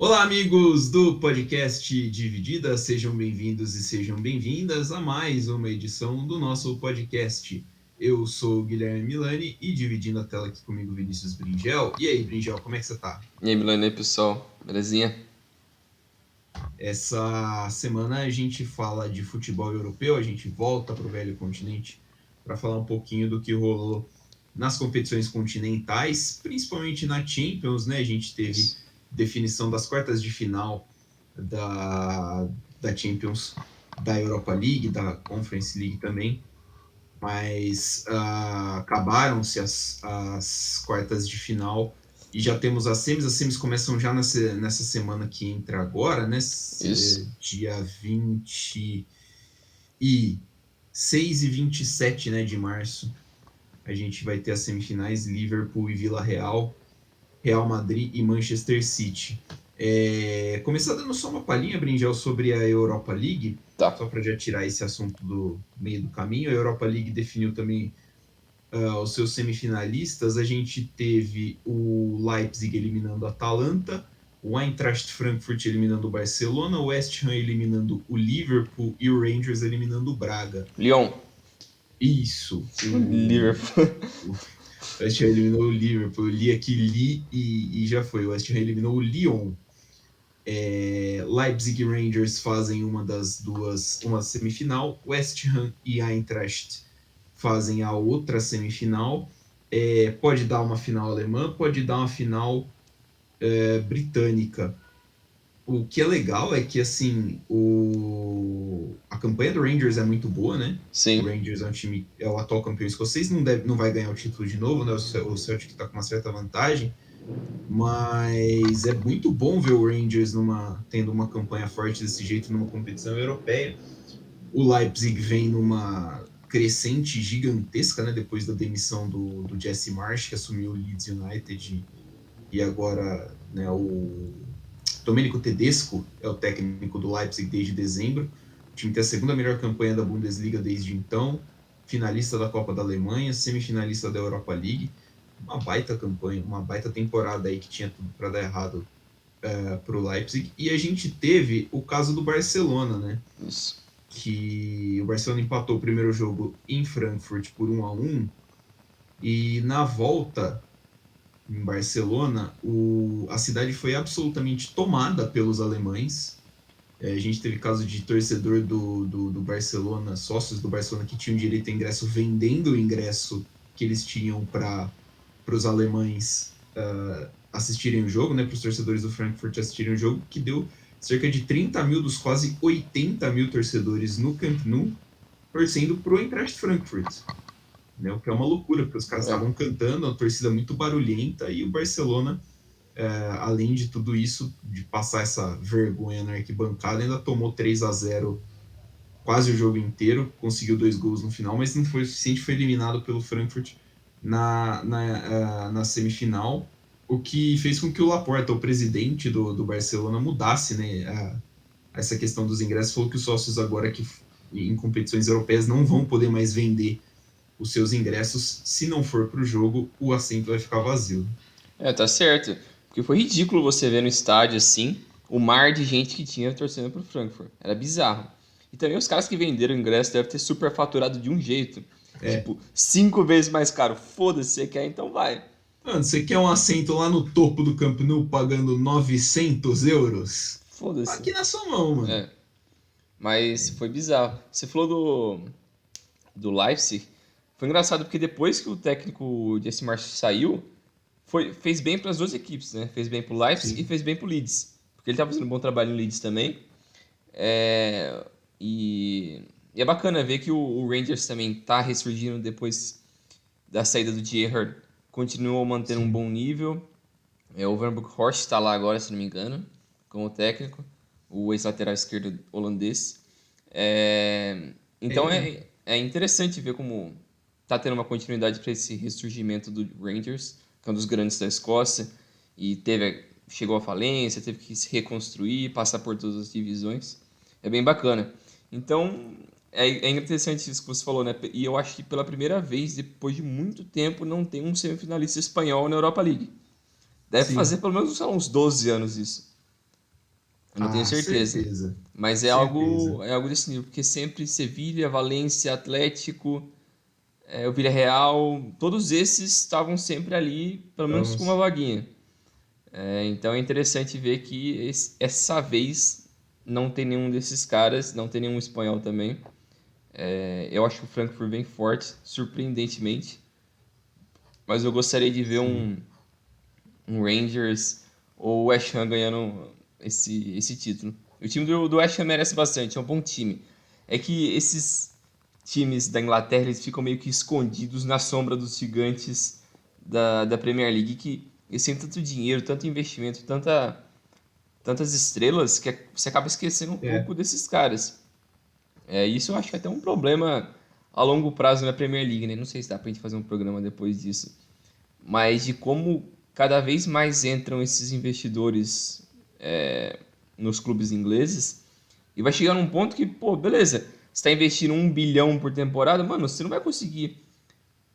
Olá, amigos do podcast Dividida, sejam bem-vindos e sejam bem-vindas a mais uma edição do nosso podcast. Eu sou o Guilherme Milani e dividindo a tela aqui comigo Vinícius Bringel. E aí, Bringel, como é que você tá? E aí, Milano, pessoal, belezinha? Essa semana a gente fala de futebol europeu, a gente volta para o velho continente para falar um pouquinho do que rolou nas competições continentais, principalmente na Champions, né? A gente teve definição das quartas de final da Champions, da Europa League, da Conference League também, mas acabaram-se as quartas de final e já temos as semis começam já nessa semana que entra agora, né? Isso. Dia 26 e 27, né, de março. A gente vai ter as semifinais Liverpool e Vila Real, Real Madrid e Manchester City. Começar dando só uma palhinha, Bringel, sobre a Europa League, Tá. só para já tirar esse assunto do meio do caminho. A Europa League definiu também os seus semifinalistas. A gente teve o Leipzig eliminando a Atalanta, o Eintracht Frankfurt eliminando o Barcelona, o West Ham eliminando o Liverpool e o Rangers eliminando o Braga. Lyon. Isso. Liverpool. O West Ham eliminou o Liverpool. Eu li aqui e já foi. O West Ham eliminou o Lyon. Leipzig e Rangers fazem uma semifinal. West Ham e Eintracht fazem a outra semifinal. Pode dar uma final alemã, pode dar uma final britânica. O que é legal é que, assim, a campanha do Rangers é muito boa, né? Sim. O Rangers é um time, é o atual campeão escocês, não vai ganhar o título de novo, né? O Celtic tá com uma certa vantagem, mas é muito bom ver o Rangers tendo uma campanha forte desse jeito numa competição europeia. O Leipzig vem numa crescente gigantesca, né? Depois da demissão do Jesse Marsch, que assumiu o Leeds United, e agora, né, o Domenico Tedesco é o técnico do Leipzig desde dezembro. O time tem a segunda melhor campanha da Bundesliga desde então, finalista da Copa da Alemanha, semifinalista da Europa League. Uma baita campanha, uma baita temporada aí que tinha tudo para dar errado para o Leipzig. E a gente teve o caso do Barcelona, né? Isso. Que o Barcelona empatou o primeiro jogo em Frankfurt por 1-1 e na volta em Barcelona, a cidade foi absolutamente tomada pelos alemães. A gente teve caso de torcedor do Barcelona, sócios do Barcelona que tinham direito a ingresso, vendendo o ingresso que eles tinham para os alemães assistirem o jogo, né, para os torcedores do Frankfurt assistirem o jogo, que deu cerca de 30 mil dos quase 80 mil torcedores no Camp Nou torcendo para o Eintracht Frankfurt. Né, o que é uma loucura, porque os caras estavam cantando, uma torcida muito barulhenta, e o Barcelona, além de tudo isso, de passar essa vergonha na arquibancada, ainda tomou 3-0 quase o jogo inteiro, conseguiu 2 gols no final, mas não foi o suficiente, foi eliminado pelo Frankfurt na semifinal, o que fez com que o Laporta, o presidente do Barcelona, mudasse, né, essa questão dos ingressos, falou que os sócios agora que em competições europeias não vão poder mais vender os seus ingressos, se não for pro jogo, o assento vai ficar vazio. Tá certo. Porque foi ridículo você ver no estádio, assim, o mar de gente que tinha torcendo pro Frankfurt. Era bizarro. E também os caras que venderam o ingresso devem ter superfaturado de um jeito. Tipo, 5 vezes mais caro. Foda-se, você quer, então vai. Mano, você quer um assento lá no topo do Camp Nou pagando 900 euros? Foda-se. Aqui na sua mão, mano. Mas foi bizarro. Você falou do Leipzig. Foi engraçado porque depois que o técnico Jesse Marsch saiu, fez bem para as duas equipes, né? Fez bem pro Leipzig e fez bem pro Leeds. Porque ele estava fazendo um bom trabalho no Leeds também. E é bacana ver que o Rangers também tá ressurgindo depois da saída do Gerrard. Continuou mantendo um bom nível. O Van Bronckhorst está lá agora, se não me engano, como técnico. O ex-lateral esquerdo holandês. Então é interessante ver como tá tendo uma continuidade para esse ressurgimento do Rangers, que é um dos grandes da Escócia, e chegou à falência, teve que se reconstruir, passar por todas as divisões. É bem bacana. Então, é interessante isso que você falou, né? E eu acho que pela primeira vez, depois de muito tempo, não tem um semifinalista espanhol na Europa League. Deve fazer pelo menos uns 12 anos isso. Eu não tenho Ah, certeza. certeza. Mas Certeza. é algo desse nível, porque sempre Sevilha, Valência, Atlético, o Villarreal, todos esses estavam sempre ali, pelo menos com uma Vamos. vaguinha. Então é interessante ver que essa vez não tem nenhum desses caras, não tem nenhum espanhol também. Eu acho o Frankfurt bem forte, surpreendentemente. Mas eu gostaria de ver Sim. um Rangers ou o West Ham ganhando esse título. O time do West Ham merece bastante, é um bom time. É que esses times da Inglaterra eles ficam meio que escondidos na sombra dos gigantes da Premier League, que eles têm tanto dinheiro, tanto investimento, tantas estrelas, que você acaba esquecendo um É. pouco desses caras. Isso eu acho que é até um problema a longo prazo na Premier League, né? Não sei se dá pra gente fazer um programa depois disso, mas de como cada vez mais entram esses investidores nos clubes ingleses e vai chegar num ponto que, pô, beleza, você está investindo 1 bilhão por temporada, mano, você não vai conseguir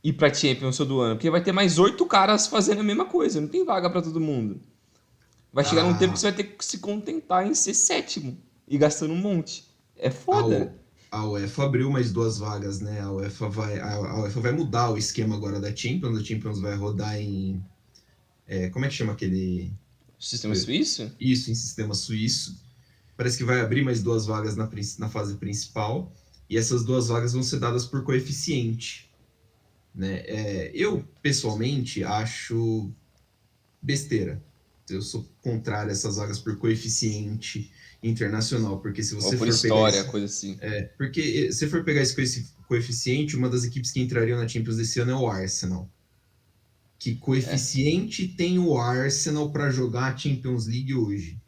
ir pra Champions todo ano, porque vai ter mais 8 caras fazendo a mesma coisa, não tem vaga pra todo mundo. Vai chegar num tempo que A, você vai ter que se contentar em ser sétimo e gastando um monte. É a, foda. U- a UEFA abriu mais duas vagas, né? A UEFA vai mudar o esquema agora da Champions. A Champions vai rodar em. Como é que chama aquele. O sistema suíço? Isso, em sistema suíço. Parece que vai abrir mais duas vagas na fase principal. E essas duas vagas vão ser dadas por coeficiente. Né? Eu, pessoalmente, acho besteira. Eu sou contrário a essas vagas por coeficiente internacional, porque se Ou você por for pegar história, esse, coisa assim. porque se for pegar esse coeficiente, uma das equipes que entrariam na Champions desse ano é o Arsenal. Que É. coeficiente tem o Arsenal para jogar a Champions League hoje,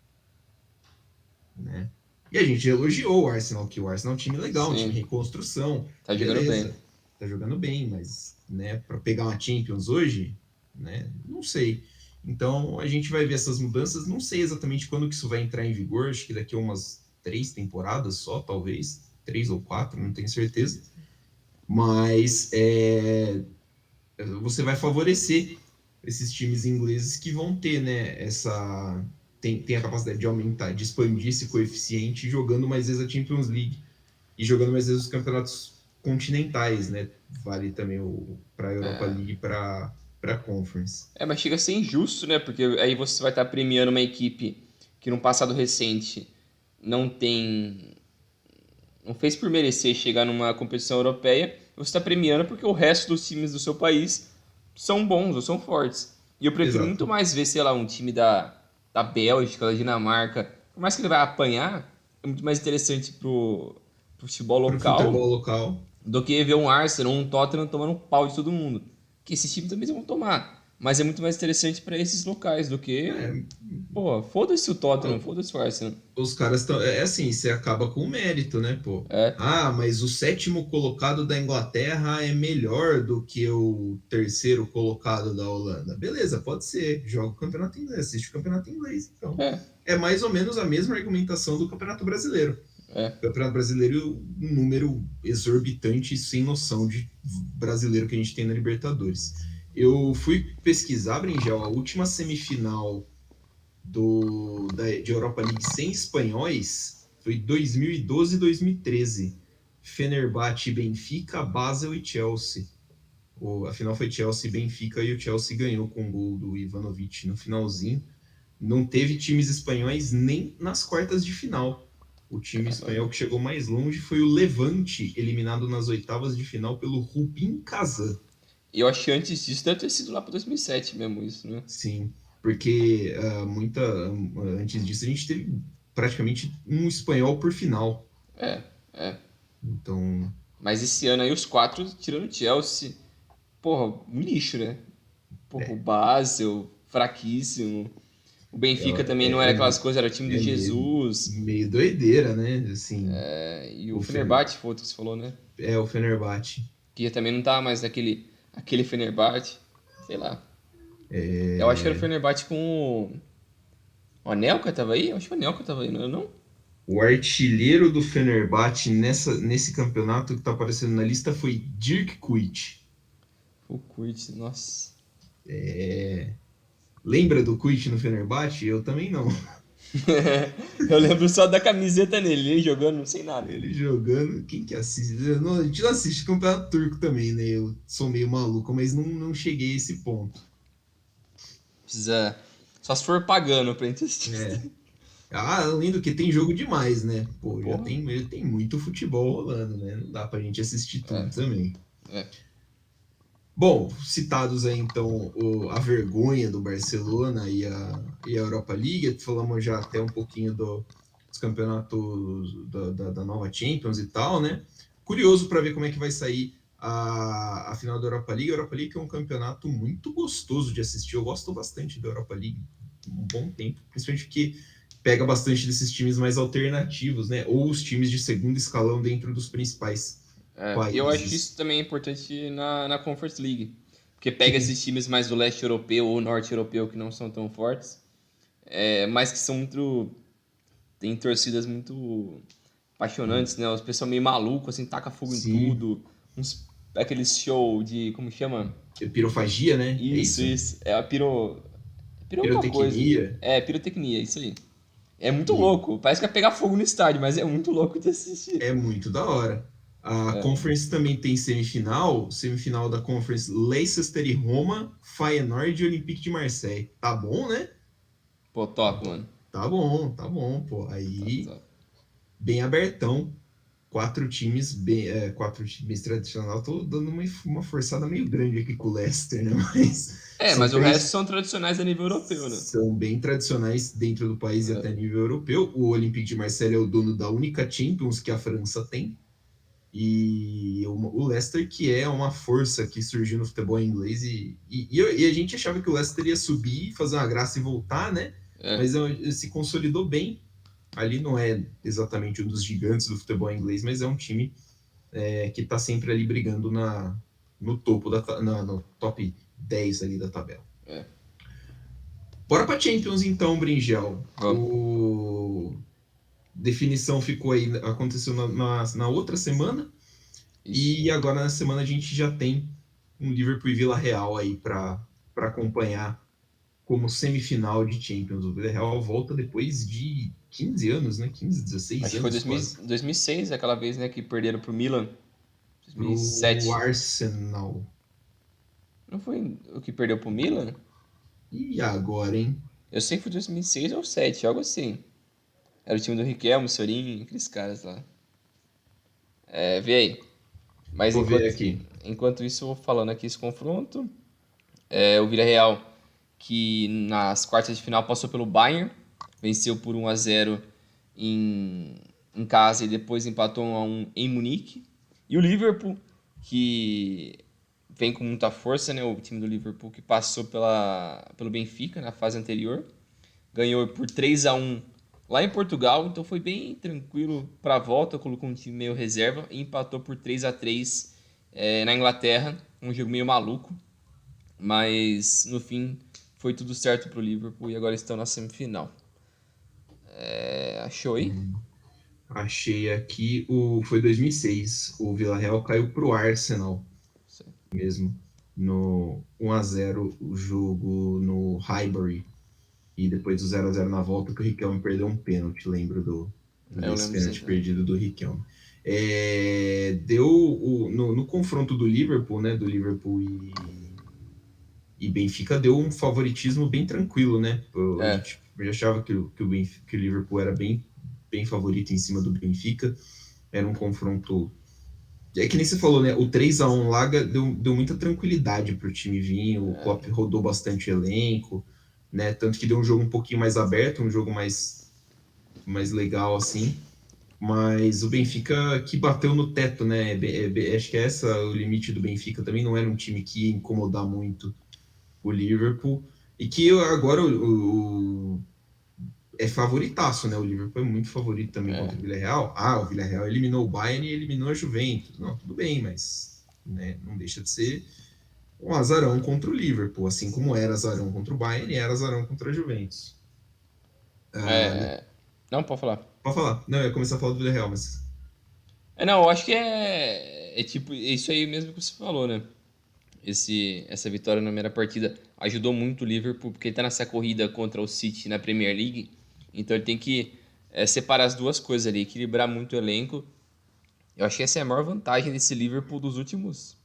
né? E a gente elogiou o Arsenal, que o Arsenal é um time legal, um time Sim. em reconstrução, Tá jogando bem. beleza, tá jogando bem, mas, né, para pegar uma Champions hoje, né, não sei. Então a gente vai ver essas mudanças, não sei exatamente quando que isso vai entrar em vigor, acho que daqui a umas 3 temporadas só, talvez, 3 ou 4, não tenho certeza. Mas você vai favorecer esses times ingleses que vão ter, né, tem a capacidade de aumentar, de expandir esse coeficiente jogando mais vezes a Champions League e jogando mais vezes os campeonatos continentais, né? Vale também para a Europa League e para a Conference. Mas chega a ser injusto, né? Porque aí você vai estar premiando uma equipe que no passado recente não tem. Não fez por merecer chegar numa competição europeia. Você está premiando porque o resto dos times do seu país são bons ou são fortes. E eu prefiro muito Exato. mais ver, sei lá, um time da Bélgica, da Dinamarca. Por mais que ele vai apanhar, é muito mais interessante pro futebol Para o local futebol local, do que ver um Arsenal, um Tottenham tomando um pau de todo mundo. Que esses times também vão tomar. Mas é muito mais interessante para esses locais do que. é, Pô, foda-se o Tottenham, foda-se o Arsenal. os caras estão. É assim, você acaba com o mérito, né, pô? É, Ah, mas o sétimo colocado da Inglaterra é melhor do que o terceiro colocado da Holanda. Beleza, pode ser. Joga o campeonato inglês, assiste o campeonato inglês. Então, é, é mais ou menos a mesma argumentação do campeonato brasileiro. é. O campeonato brasileiro, um número exorbitante e sem noção de brasileiro que a gente tem na Libertadores. Eu fui pesquisar, Bringel, a última semifinal de Europa League sem espanhóis foi 2012 e 2013. Fenerbahçe, Benfica, Basel e Chelsea. A final foi Chelsea e Benfica e o Chelsea ganhou com o gol do Ivanovic no finalzinho. Não teve times espanhóis nem nas quartas de final. O time espanhol que chegou mais longe foi o Levante, eliminado nas oitavas de final pelo Rubin Kazan. E eu acho que antes disso deve ter sido lá para 2007 mesmo, isso, né? Sim, porque antes disso a gente teve praticamente um espanhol por final. É, é. Então, Mas esse ano aí os quatro, tirando o Chelsea, porra, um lixo, né? Porra, o é, Basel, fraquíssimo. O Benfica também não é, era é, aquelas coisas, era time do é Jesus. meio doideira, né? Assim, E o o, Fenerbahçe, foi outro que você falou, né? o Fenerbahçe. Que também não tá mais aquele Fenerbahçe. Sei lá. Eu acho que era o Fenerbahçe com o Anelka tava aí? Eu acho que o Anelka tava aí, não era não? O artilheiro do Fenerbahçe nesse campeonato que está aparecendo na lista foi Dirk Kuyt. O Kurt, nossa. Lembra do Kuyt no Fenerbahçe? Eu também não. Eu lembro só da camiseta nele, ele jogando sem nada. Ele jogando, quem que assiste? A gente não assiste campeonato turco também, né? Eu sou meio maluco, mas não cheguei a esse ponto. Precisa. Só se for pagando pra gente É. assistir. Ah, além do que tem jogo demais, né? Pô, Porra. já tem muito futebol rolando, né? Não dá pra gente assistir tudo É, também. é. Bom, citados aí então a vergonha do Barcelona e a Europa League, falamos já até um pouquinho dos campeonatos da nova Champions e tal, né? Curioso para ver como é que vai sair a final da Europa League. A Europa League é um campeonato muito gostoso de assistir. Eu gosto bastante da Europa League um bom tempo, principalmente porque pega bastante desses times mais alternativos, né? Ou os times de segundo escalão dentro dos principais E eu acho que países. isso também é importante na Conference League. Porque pega Sim, esses times mais do leste europeu ou norte europeu que não são tão fortes, mas que são muito. Tem torcidas muito apaixonantes, né? Os pessoal meio maluco, assim, taca fogo em sim. tudo. Aqueles show de. Como chama? Pirofagia, né? É Isso, isso? isso. É a piro. Piro alguma coisa. Pirotecnia. É, pirotecnia, isso aí. É muito E louco. Parece que vai pegar fogo no estádio, mas é muito louco de assistir. é muito da hora. A Conference também tem semifinal da Conference Leicester e Roma, Feyenoord e Olympique de Marseille. Tá bom, né? Pô, top, mano. Tá bom, pô. Top, Aí, top. bem abertão. Quatro times tradicional. Tô dando uma forçada meio grande aqui com o Leicester, né? Mas Mas o resto são tradicionais a nível europeu, né? são bem tradicionais dentro do país e até nível europeu. O Olympique de Marseille é o dono da única Champions que a França tem. E o Leicester, que é uma força que surgiu no futebol inglês, e a gente achava que o Leicester ia subir, fazer uma graça e voltar, né? É. Mas se consolidou bem. Ali não é exatamente um dos gigantes do futebol inglês, mas é um time que está sempre ali brigando no topo, no top 10 ali da tabela. É. Bora para Champions então, Bringel. Vamos. O definição ficou aí, aconteceu na outra semana. Isso. E agora na semana a gente já tem um Liverpool e Vila Real aí para acompanhar como semifinal de Champions. O Vila Real volta depois de 15 anos, né? 15, 16 Acho que foi anos quase. 2006, aquela vez, né, que perderam pro Milan. Pro 2007. Arsenal. Não foi o que perdeu pro Milan? E agora, hein? Eu sei que foi 2006 ou 2007, algo assim. Era o time do Riquelme, Sorin, aqueles caras lá. Vê aí. Mas Vou ver aqui. enquanto isso, eu vou falando aqui esse confronto. O Villarreal, que nas quartas de final passou pelo Bayern, venceu por 1-0 em, em casa e depois empatou 1-1 em Munique. E o Liverpool, que vem com muita força, né? O time do Liverpool que passou pelo Benfica na fase anterior, ganhou por 3-1 lá em Portugal, então foi bem tranquilo para a volta, colocou um time meio reserva e empatou por 3-3 na Inglaterra, um jogo meio maluco, mas no fim foi tudo certo pro Liverpool e agora estão na semifinal. Achou aí? Achei aqui, foi 2006. O Vila Real caiu pro Arsenal mesmo. No 1-0 o jogo no Highbury. E depois do 0-0 na volta, que o Riquelme perdeu um pênalti, lembro Eu desse lembro disso aí pênalti também. perdido do Riquelme. No confronto do Liverpool, né? Do Liverpool e Benfica, deu um favoritismo bem tranquilo, né? A É, gente já achava que o Liverpool era bem favorito em cima do Benfica. Era um confronto. É que nem você falou, né? O 3-1 lá deu muita tranquilidade para o time vir. O Klopp rodou bastante o elenco, né? Tanto que deu um jogo um pouquinho mais aberto, um jogo mais legal, assim. Mas o Benfica que bateu no teto, né? Acho que essa o limite do Benfica também não era um time que ia incomodar muito o Liverpool. E que agora é favoritaço, né? O Liverpool é muito favorito também contra o Villarreal. O Villarreal eliminou o Bayern e eliminou a Juventus. Não, tudo bem, mas né, não deixa de ser um azarão contra o Liverpool, assim como era azarão contra o Bayern e era azarão contra a Juventus. é, não, pode falar. Pode falar. Não, eu ia começar a falar do Villarreal, mas Não, eu acho que é tipo isso aí mesmo que você falou, né? Essa vitória na primeira partida ajudou muito o Liverpool, porque ele tá nessa corrida contra o City na Premier League. Então ele tem que separar as duas coisas ali, equilibrar muito o elenco. Eu acho que essa é a maior vantagem desse Liverpool dos últimos...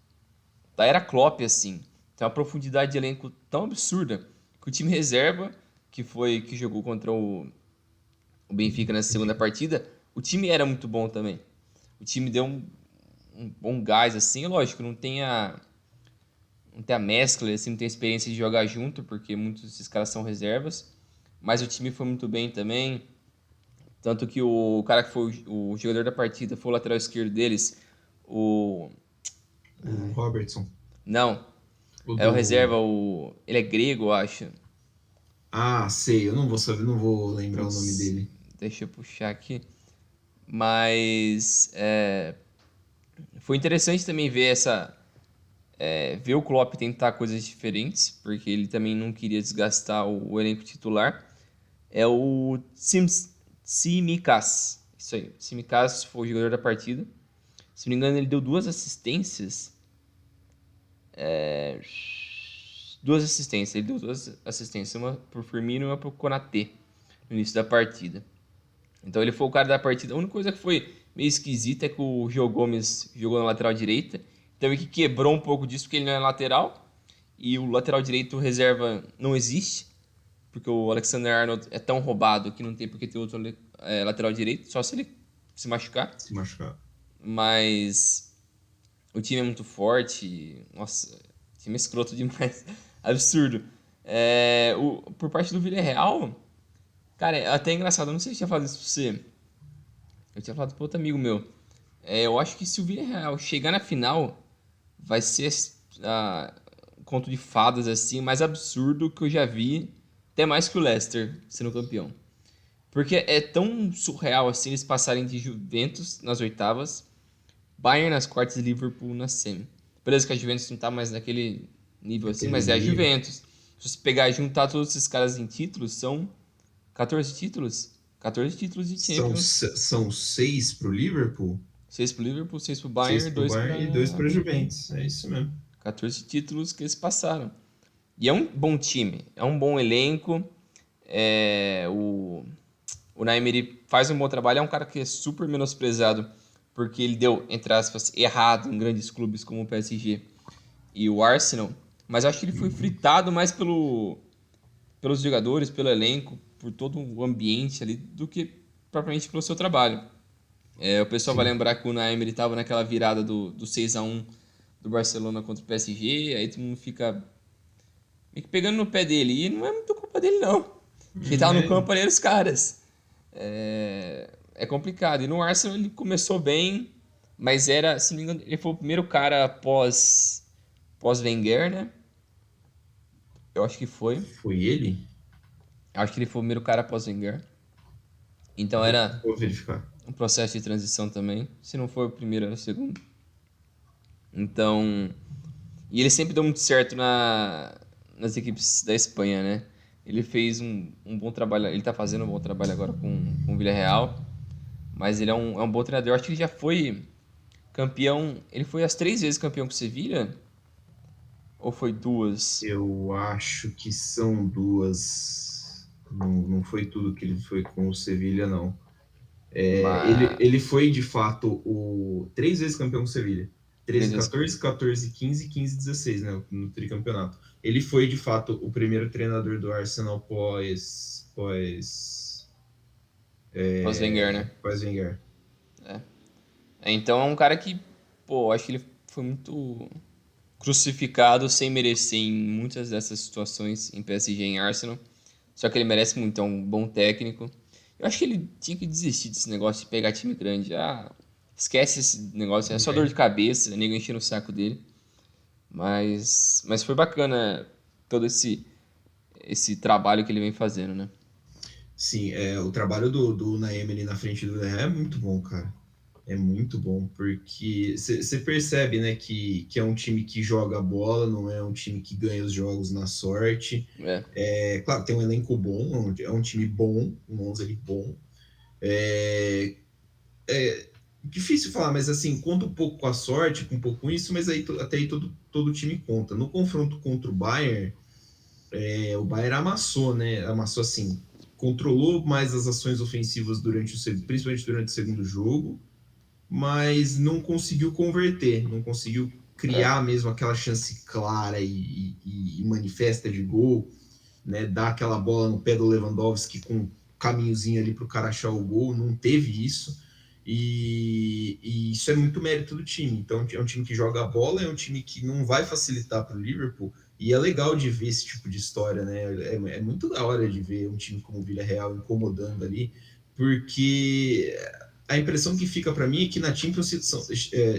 Da era Klopp, assim. Tem uma profundidade de elenco tão absurda que o time reserva, que jogou contra o Benfica nessa segunda partida, o time era muito bom também. O time deu um bom gás, assim, lógico, não tem a mescla, assim, não tem a experiência de jogar junto, porque muitos desses caras são reservas, mas o time foi muito bem também, tanto que o cara que foi o jogador da partida foi o lateral esquerdo deles, o... O Robertson. Não, O é o reserva, do. ele é grego, eu acho. Ah, sei, eu não vou saber, não vou lembrar o nome Putz, dele. deixa eu puxar aqui. Mas foi interessante também ver o Klopp tentar coisas diferentes, porque ele também não queria desgastar o elenco titular. É o Tsimikas. Isso aí. Tsimikas foi o jogador da partida. Se não me engano, ele deu duas assistências. Duas assistências. Ele deu duas assistências. Uma pro Firmino e uma pro Konaté no início da partida. Então ele foi o cara da partida. A única coisa que foi meio esquisita é que o Joe Gomes jogou na lateral direita. Então ele que quebrou um pouco disso porque ele não é lateral. E o lateral direito reserva não existe. Porque o Alexander-Arnold é tão roubado que não tem por que ter outro lateral direito. Só se ele se machucar. Se machucar. Mas o time é muito forte. Nossa, o time é escroto demais. Absurdo. Por parte do Villarreal, cara, é até engraçado. Eu não sei se eu tinha falado isso pra você. Eu tinha falado para outro amigo meu. Eu acho que se o Villarreal chegar na final, vai ser um conto de fadas assim, mais absurdo que eu já vi, até mais que o Leicester sendo campeão. Porque é tão surreal assim eles passarem de Juventus nas oitavas, Bayern nas quartas e Liverpool na semi. Beleza que a Juventus não tá mais naquele nível assim, Aquele mas é a nível. Juventus. Se você pegar e juntar todos esses caras em títulos, são 14 títulos. 14 títulos de Champions. São 6 pro Liverpool, 6 pro Liverpool, 6 pro 6 Bayern, pro 2 Bayern e 2 pra pra Juventus. É isso mesmo. 14 títulos que eles passaram. E é um bom time, é um bom elenco. O Naemery faz um bom trabalho, é um cara que é super menosprezado porque ele deu, entre aspas, errado em grandes clubes como o PSG e o Arsenal. Mas eu acho que ele foi fritado mais pelos jogadores, pelo elenco, por todo o ambiente ali, do que propriamente pelo seu trabalho. O pessoal vai Sim. lembrar que o Unai Emery estava naquela virada do 6-1 do Barcelona contra o PSG, aí todo mundo fica meio que pegando no pé dele, e não é muito culpa dele não. Quem tava no É, campo ali eram os caras. É complicado. E no Arsenal ele começou bem, mas era, se não me engano, ele foi o primeiro cara pós Wenger, né? Eu acho que foi. foi ele? Eu acho que ele foi o primeiro cara pós Wenger. Então era Vou verificar. um processo de transição também. Se não foi o primeiro, era o segundo. Então, e ele sempre deu muito certo nas equipes da Espanha, né? Ele fez um bom trabalho, ele tá fazendo um bom trabalho agora com o Villarreal, mas ele é um bom treinador. Eu acho que ele já foi campeão, ele foi as 3 vezes campeão com o Sevilha? Ou foi 2? Eu acho que são duas. Não, não foi tudo que ele foi com o Sevilha, não. Mas, Ele foi, de fato, o 3 vezes campeão com o Sevilha. 3 13, vezes. 14, 14, 15, 15, 16, né? No tricampeonato. Ele foi, de fato, o primeiro treinador do Arsenal Pós Wenger, né? pós Wenger. Então é um cara que, pô, acho que ele foi muito crucificado sem merecer em muitas dessas situações em PSG e em Arsenal. Só que ele merece muito, é um bom técnico. Eu acho que ele tinha que desistir desse negócio de pegar time grande. Esquece esse negócio, é só dor de cabeça, nego enchendo o saco dele. Mas foi bacana todo esse trabalho que ele vem fazendo, né? Sim, o trabalho do Naemery na frente do Villarreal é muito bom, cara. É muito bom, porque você percebe, né, que é um time que joga bola, não é um time que ganha os jogos na sorte. É, Claro, tem um elenco bom, é um time bom, um 11 ali bom. É difícil falar, mas assim, conta um pouco com a sorte, com um pouco com isso, mas aí até aí todo time conta. No confronto contra o Bayern amassou, né? Amassou assim. controlou mais as ações ofensivas principalmente durante o segundo jogo, mas não conseguiu converter, não conseguiu É. criar mesmo aquela chance clara e manifesta de gol, né? Dar aquela bola no pé do Lewandowski com um caminhozinho ali para o cara achar o gol, não teve isso. E isso é muito mérito do time. Então é um time que joga a bola, é um time que não vai facilitar para o Liverpool. E é legal de ver esse tipo de história, né? É muito da hora de ver um time como o Villarreal incomodando ali, porque a impressão que fica para mim é que na Champions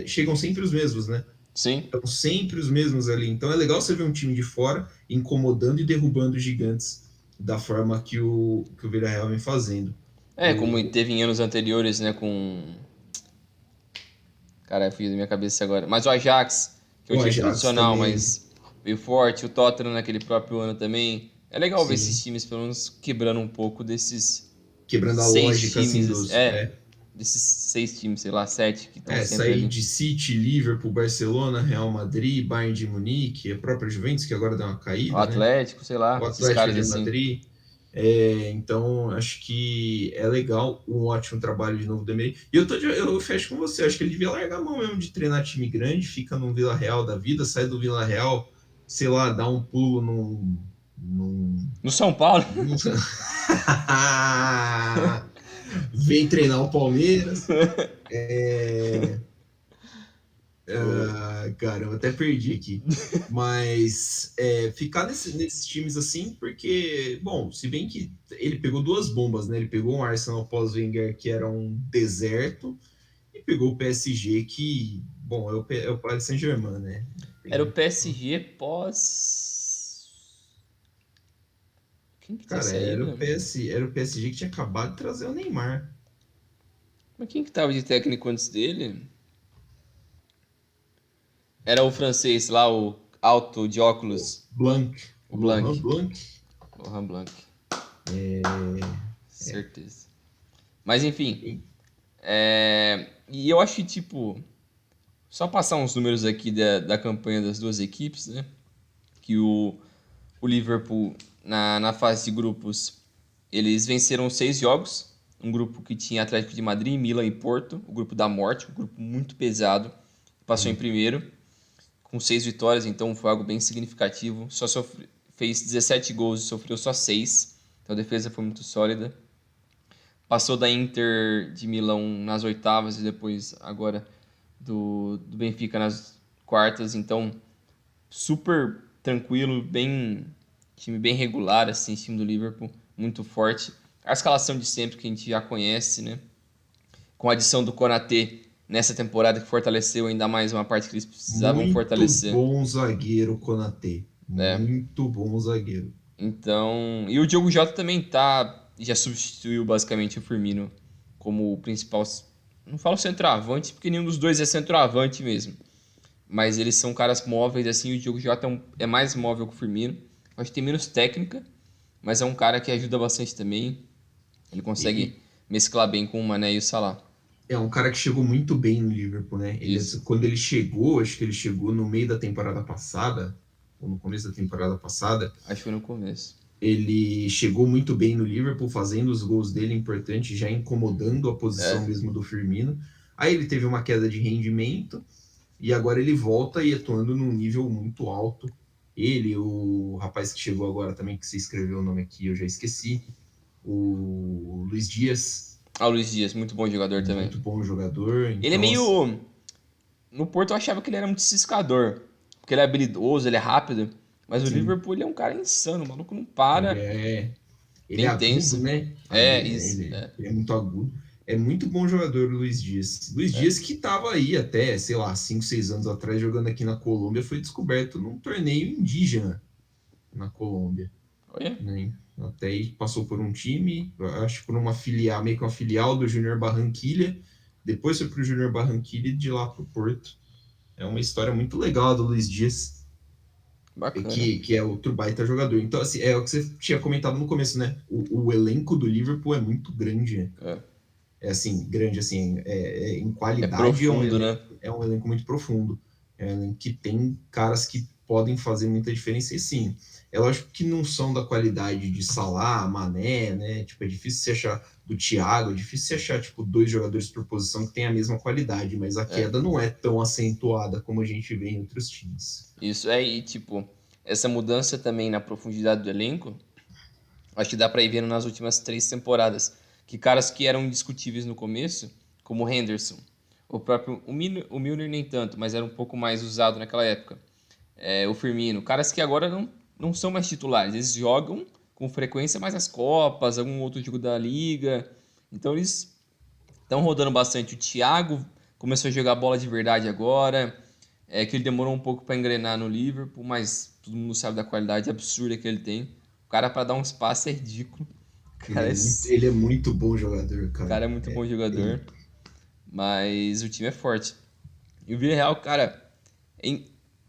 chegam sempre os mesmos, né? Sim. Estão sempre os mesmos ali. Então é legal você ver um time de fora incomodando e derrubando gigantes da forma que o Villarreal vem fazendo. Como O, teve em anos anteriores, né, com... Cara, fiz da minha cabeça agora. Mas o Ajax, que é um o time Ajax tradicional, também, mas veio forte. O Tottenham naquele próprio ano também. É legal ver esses sim. times, pelo menos, quebrando um pouco desses Quebrando a seis lógica assim times. dos. Desses 6 times, sei lá, 7 que estão sempre Sair ali. de City, Liverpool, Barcelona, Real Madrid, Bayern de Munique, a própria Juventus, que agora deu uma O caída, né? Atlético, sei O lá, esses Atlético caras de assim. Madrid. Então, acho que é legal, um ótimo trabalho de novo do Emery. E eu fecho com você, acho que ele devia largar a mão mesmo de treinar time grande, fica no Vila Real da vida, sai do Vila Real, sei lá, dá um pulo num... No São Paulo, num... Vem treinar o Palmeiras. Caramba, até perdi aqui. Mas ficar nesses times assim, porque, bom, se bem que ele pegou duas bombas, né? Ele pegou um Arsenal pós-Wenger que era um deserto e pegou o PSG que, bom, é o Paris Saint-Germain, né? era o Tem, PSG pós. Quem que tinha cara, era o saído? PS, era o PSG que tinha acabado de trazer o Neymar. Mas quem que tava de técnico antes dele? Era o francês lá, o alto de óculos, Blanc, o Laurent Blanc. Blanc. Laurent Blanc. Certeza. Mas enfim, e eu acho que, tipo, só passar uns números aqui da campanha das duas equipes, né? Que o Liverpool, na fase de grupos, eles venceram 6 jogos. Um grupo que tinha Atlético de Madrid, Milan e Porto, o grupo da morte, um grupo muito pesado. Passou em primeiro, com 6 vitórias, então foi algo bem significativo. Fez 17 gols e sofreu só 6, então a defesa foi muito sólida. Passou da Inter de Milão nas oitavas e depois agora do Benfica nas quartas, então super tranquilo, time bem regular, assim, time do Liverpool, muito forte. A escalação de sempre que a gente já conhece, né? Com a adição do Konaté nessa temporada que fortaleceu ainda mais uma parte que eles precisavam Muito fortalecer. bom zagueiro, Konaté. É. Muito bom zagueiro. Então, e o Diogo Jota também já substituiu basicamente o Firmino como o principal, não falo centroavante, porque nenhum dos dois é centroavante mesmo. Mas eles são caras móveis, assim, o Diogo Jota é mais móvel que o Firmino. Acho que tem menos técnica, mas é um cara que ajuda bastante também. Ele E, consegue mesclar bem com o Mané e o Salah. é um cara que chegou muito bem no Liverpool, né? Isso. Quando ele chegou, acho que ele chegou no meio da temporada passada, ou no começo da temporada passada, Acho que foi no começo. ele chegou muito bem no Liverpool, fazendo os gols dele importantes, já incomodando a posição É. mesmo do Firmino. Aí ele teve uma queda de rendimento e agora ele volta e atuando num nível muito alto. Ele, o rapaz que chegou agora também, que você escreveu o nome aqui, eu já esqueci, o Luiz Dias, Ah, o Luiz Dias, muito bom jogador também. muito bom jogador. Ele é Então, assim, meio. No Porto eu achava que ele era muito ciscador. Porque ele é habilidoso, ele é rápido. Mas o sim, Liverpool ele é um cara insano, o maluco não ele para. é, ele é Bem agudo, tenso. né? É, isso. Ele é muito agudo. É muito bom jogador o Luiz Dias. Luiz É. Dias que estava aí até, sei lá, 5 6 anos atrás, jogando aqui na Colômbia, foi descoberto num torneio indígena na Colômbia. Olha. Né? Até aí passou por um time, acho que por uma filial, meio que uma filial do Júnior Barranquilha. Depois foi para o Júnior Barranquilha e de lá para o Porto. É uma história muito legal do Luiz Dias, Bacana. que é outro baita jogador. Então, assim, é o que você tinha comentado no começo, né? O elenco do Liverpool é muito grande, né? É, É assim, grande assim, em é qualidade profundo, né? é um elenco muito profundo. É um elenco que tem caras que podem fazer muita diferença, e sim. É lógico que não são da qualidade de Salah, Mané, né? Tipo, é difícil você achar do Thiago, é difícil você achar, tipo, dois jogadores por posição que têm a mesma qualidade, mas a É, queda não é tão acentuada como a gente vê em outros times. isso é, e tipo, essa mudança também na profundidade do elenco, acho que dá pra ir vendo nas últimas 3 temporadas, que caras que eram indiscutíveis no começo, como o Henderson, o próprio, o Milner nem tanto, mas era um pouco mais usado naquela época, o Firmino, caras que agora não são mais titulares, eles jogam com frequência mais as Copas, algum outro jogo da Liga, então eles estão rodando bastante. O Thiago começou a jogar bola de verdade agora. É que ele demorou um pouco para engrenar no Liverpool, mas todo mundo sabe da qualidade absurda que ele tem. O cara, para dar um espaço, é ridículo. O cara Ele é muito bom jogador, o cara. cara é muito bom Ele, jogador, mas o time é forte. E o Villarreal, cara, é,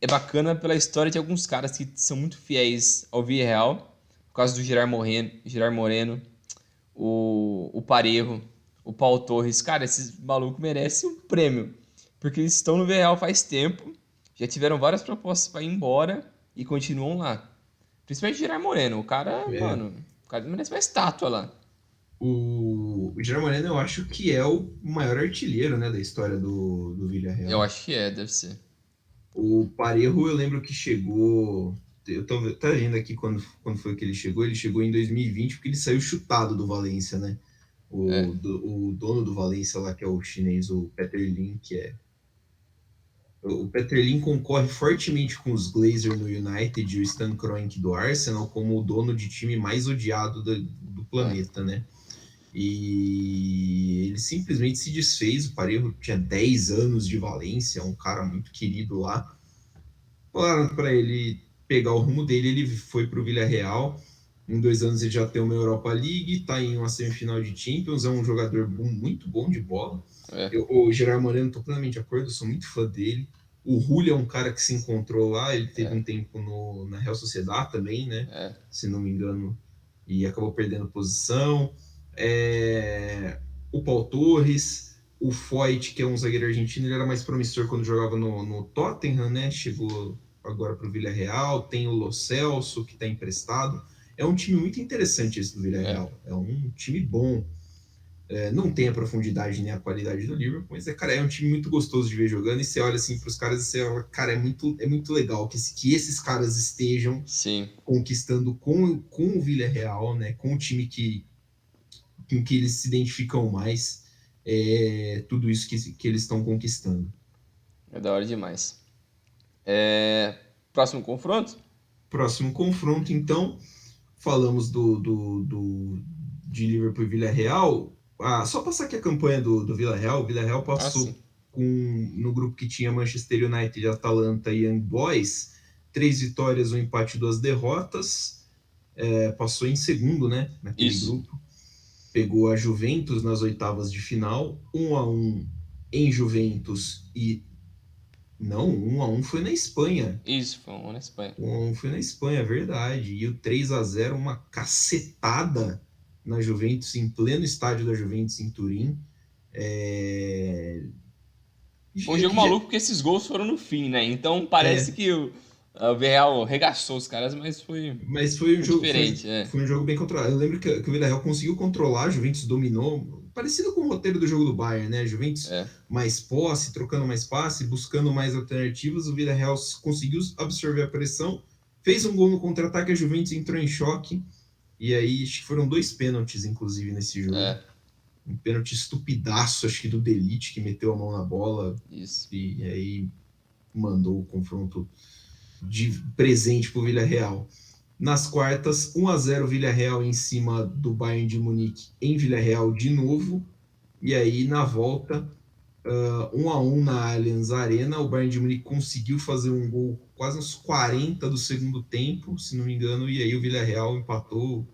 é bacana pela história de alguns caras que são muito fiéis ao Villarreal, por causa do Gerard Moreno, o Parejo, o Paul Torres. Cara, esses malucos merecem um prêmio. Porque eles estão no Villarreal faz tempo, já tiveram várias propostas para ir embora e continuam lá. Principalmente o Gerard Moreno. O cara, é, mano, o cara merece uma estátua lá. o Gerard Moreno, eu acho que é o maior artilheiro, né, da história do Eu Villarreal. acho que é, deve ser. O Parejo, eu lembro que chegou. Eu tô tá vendo aqui quando foi que ele chegou. Ele chegou em 2020 porque ele saiu chutado do Valência, né? É, O dono do Valência lá, que é o chinês, o Peter Lim, que é. O Peter Lim concorre fortemente com os Glazers no United e o Stan Kroenke do Arsenal como o dono de time mais odiado do é, planeta, né? E ele simplesmente se desfez. O Parejo tinha 10 anos de Valência, um cara muito querido lá. Falaram para ele pegar o rumo dele, ele foi para o Villarreal. Em 2 anos ele já tem uma Europa League, está em uma semifinal de Champions, é um jogador bom, muito bom de bola. é, O Gerard Moreno, estou plenamente de acordo, eu sou muito fã dele. O Julio é um cara que se encontrou lá, ele teve é, um tempo na Real Sociedad também, né? é. Se não me engano, e acabou perdendo posição. É... O Paul Torres, o Foyt, que é um zagueiro argentino, ele era mais promissor quando jogava no Tottenham, né? Chegou agora para o Villarreal. Tem o Lo Celso, que está emprestado. É um time muito interessante esse do É. Villarreal. É um time bom. Não tem a profundidade nem a qualidade do Liverpool, mas cara, é um time muito gostoso de ver jogando. E você olha assim para os caras e você fala, cara, é muito legal que esses caras estejam Sim, conquistando com o Villarreal, né? Com o time com que eles se identificam mais. Tudo isso que eles estão conquistando. é da hora demais. É, próximo confronto? Próximo confronto, então, falamos de Liverpool e Villarreal. Só passar aqui a campanha do Villarreal. O Villarreal Ah, sim. passou no grupo que tinha Manchester United, Atalanta e Young Boys, 3 vitórias, um empate e 2 derrotas. Passou em segundo, né, naquele Isso. grupo. Pegou a Juventus nas oitavas de final, 1-1 em Juventus e não, 1-1 foi na Espanha. Isso, foi um na Espanha. Foi na Espanha, é verdade. E o 3-0 uma cacetada na Juventus, em pleno estádio da Juventus em Turim. É... Foi um jogo que já- maluco porque esses gols foram no fim, né? Então parece é, que o Villarreal regaçou os caras, mas mas foi um foi jogo, diferente, é. foi um jogo bem controlado. Eu lembro que o Villarreal conseguiu controlar, a Juventus dominou, parecido com o roteiro do jogo do Bayern, né? A Juventus É, mais posse, trocando mais passe, buscando mais alternativas. O Villarreal conseguiu absorver a pressão, fez um gol no contra-ataque, a Juventus entrou em choque. E aí, acho que foram 2 pênaltis, inclusive, nesse jogo. é, Um pênalti estupidaço, acho que do Delite, que meteu a mão na bola isso. e aí mandou o confronto de presente para o Villarreal. Nas quartas, 1-0 Villarreal em cima do Bayern de Munique em Villarreal de novo. E aí, na volta, 1-1 na Allianz Arena, o Bayern de Munique conseguiu fazer um gol quase uns 40 do segundo tempo, se não me engano, e aí o Villarreal empatou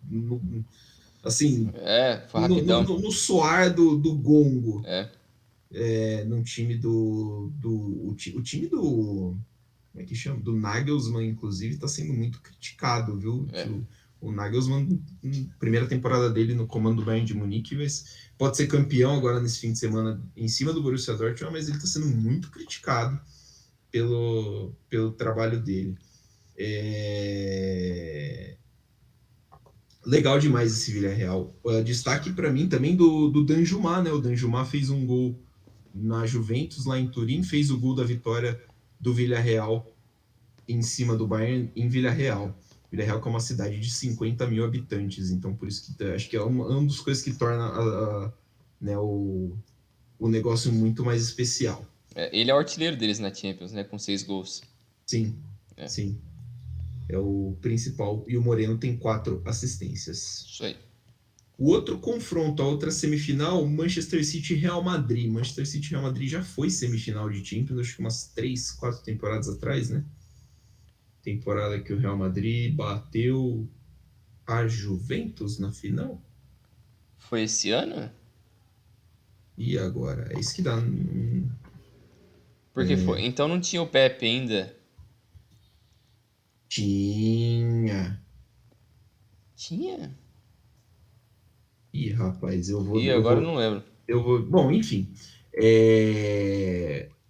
no, assim, É, foi rapidão. no soar do gongo, É, num time o time do, como é que chama? Do Nagelsmann, inclusive, está sendo muito criticado, viu? é. O Nagelsmann, primeira temporada dele no comando do Bayern de Munique, mas pode ser campeão agora nesse fim de semana em cima do Borussia Dortmund, mas ele está sendo muito criticado pelo trabalho dele. É... Legal demais esse Villarreal. Destaque para mim também do Danjuma, né? O Danjuma fez um gol na Juventus, lá em Turim, fez o gol da vitória do Villarreal em cima do Bayern em Villarreal. Villarreal que é uma cidade de 50 mil habitantes, então por isso que acho que é uma das coisas que torna né, o negócio muito mais especial. Ele é o artilheiro deles na Champions, né? Com 6 gols. Sim, É, sim. É o principal. E o Moreno tem 4 assistências. isso aí. O outro confronto, a outra semifinal, Manchester City e Real Madrid. Manchester City e Real Madrid já foi semifinal de Champions, acho que umas 3, 4 temporadas atrás, né? Temporada que o Real Madrid bateu a Juventus na final. Foi esse ano? E agora? É isso que dá. Porque foi. Então não tinha o Pepe ainda. Tinha. Tinha? Ih, rapaz, eu vou. Ih, agora eu não lembro. Bom, enfim.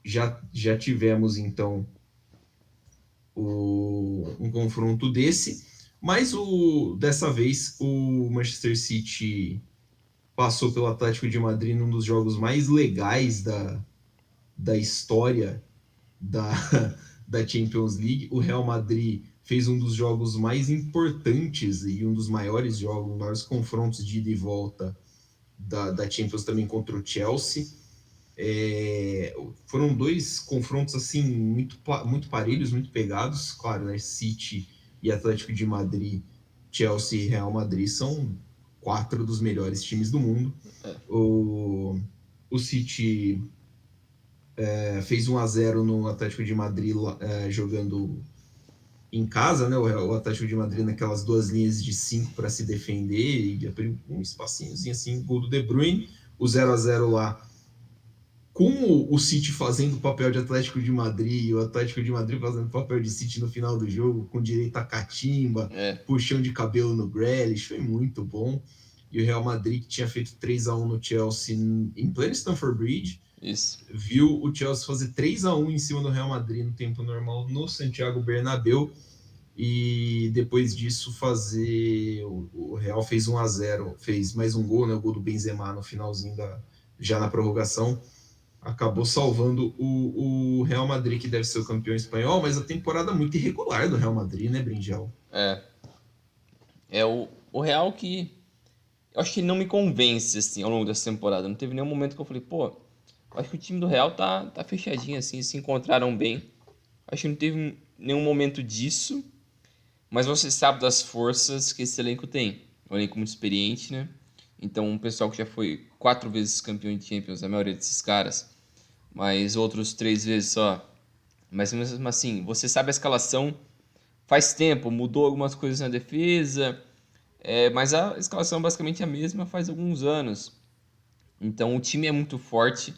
Já tivemos então um confronto desse, mas dessa vez o Manchester City passou pelo Atlético de Madrid num dos jogos mais legais da história da, da Champions League. O Real Madrid fez um dos jogos mais importantes e um dos maiores jogos, maiores confrontos de ida e volta da Champions também contra o Chelsea. Foram dois confrontos assim muito parelhos, muito pegados. Claro, né? City e Atlético de Madrid, Chelsea e Real Madrid são 4 dos melhores times do mundo. O City fez 1-0 no Atlético de Madrid jogando em casa, né? O Atlético de Madrid naquelas 2 linhas de 5 para se defender e abriu um espacinhozinho assim, gol do De Bruyne, o 0-0 lá com o City fazendo o papel de Atlético de Madrid e o Atlético de Madrid fazendo o papel de City no final do jogo, com direito a catimba, puxão de cabelo no Grealish, foi muito bom. E o Real Madrid, que tinha feito 3-1 no Chelsea em pleno Stamford Bridge, Isso. viu o Chelsea fazer 3-1 em cima do Real Madrid no tempo normal no Santiago Bernabéu, e depois disso o Real fez 1-0, fez mais um gol, né, o gol do Benzema no finalzinho já na prorrogação, acabou salvando o Real Madrid, que deve ser o campeão espanhol, mas a temporada muito irregular do Real Madrid, né, Brinjal? É o Real que eu acho que ele não me convence assim ao longo dessa temporada. Não teve nenhum momento que eu falei, pô, eu acho que o time do Real tá fechadinho assim, se encontraram bem. Acho que não teve nenhum momento disso, mas você sabe das forças que esse elenco tem. Um elenco muito experiente, né? Então, um pessoal que já foi 4 vezes campeão de Champions, a maioria desses caras, mas outros 3 vezes só. Mas mesmo assim, você sabe a escalação faz tempo, mudou algumas coisas na defesa, mas a escalação é basicamente a mesma faz alguns anos. Então o time é muito forte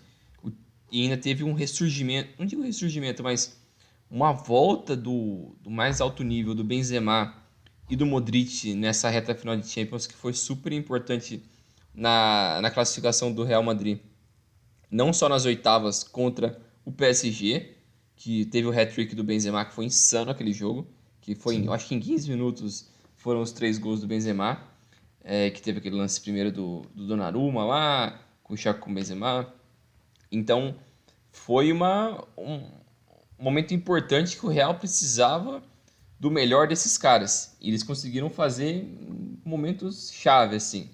e ainda teve um ressurgimento, não digo ressurgimento, mas uma volta do mais alto nível do Benzema e do Modric nessa reta final de Champions que foi super importante na classificação do Real Madrid. Não só nas oitavas contra o PSG, que teve o hat-trick do Benzema, que foi insano aquele jogo, que foi, eu acho que em 15 minutos foram os 3 gols do Benzema, que teve aquele lance primeiro do Donnarumma lá, com o Chaco com o Benzema. Então, foi um momento importante que o Real precisava do melhor desses caras. E eles conseguiram fazer em momentos chave, assim.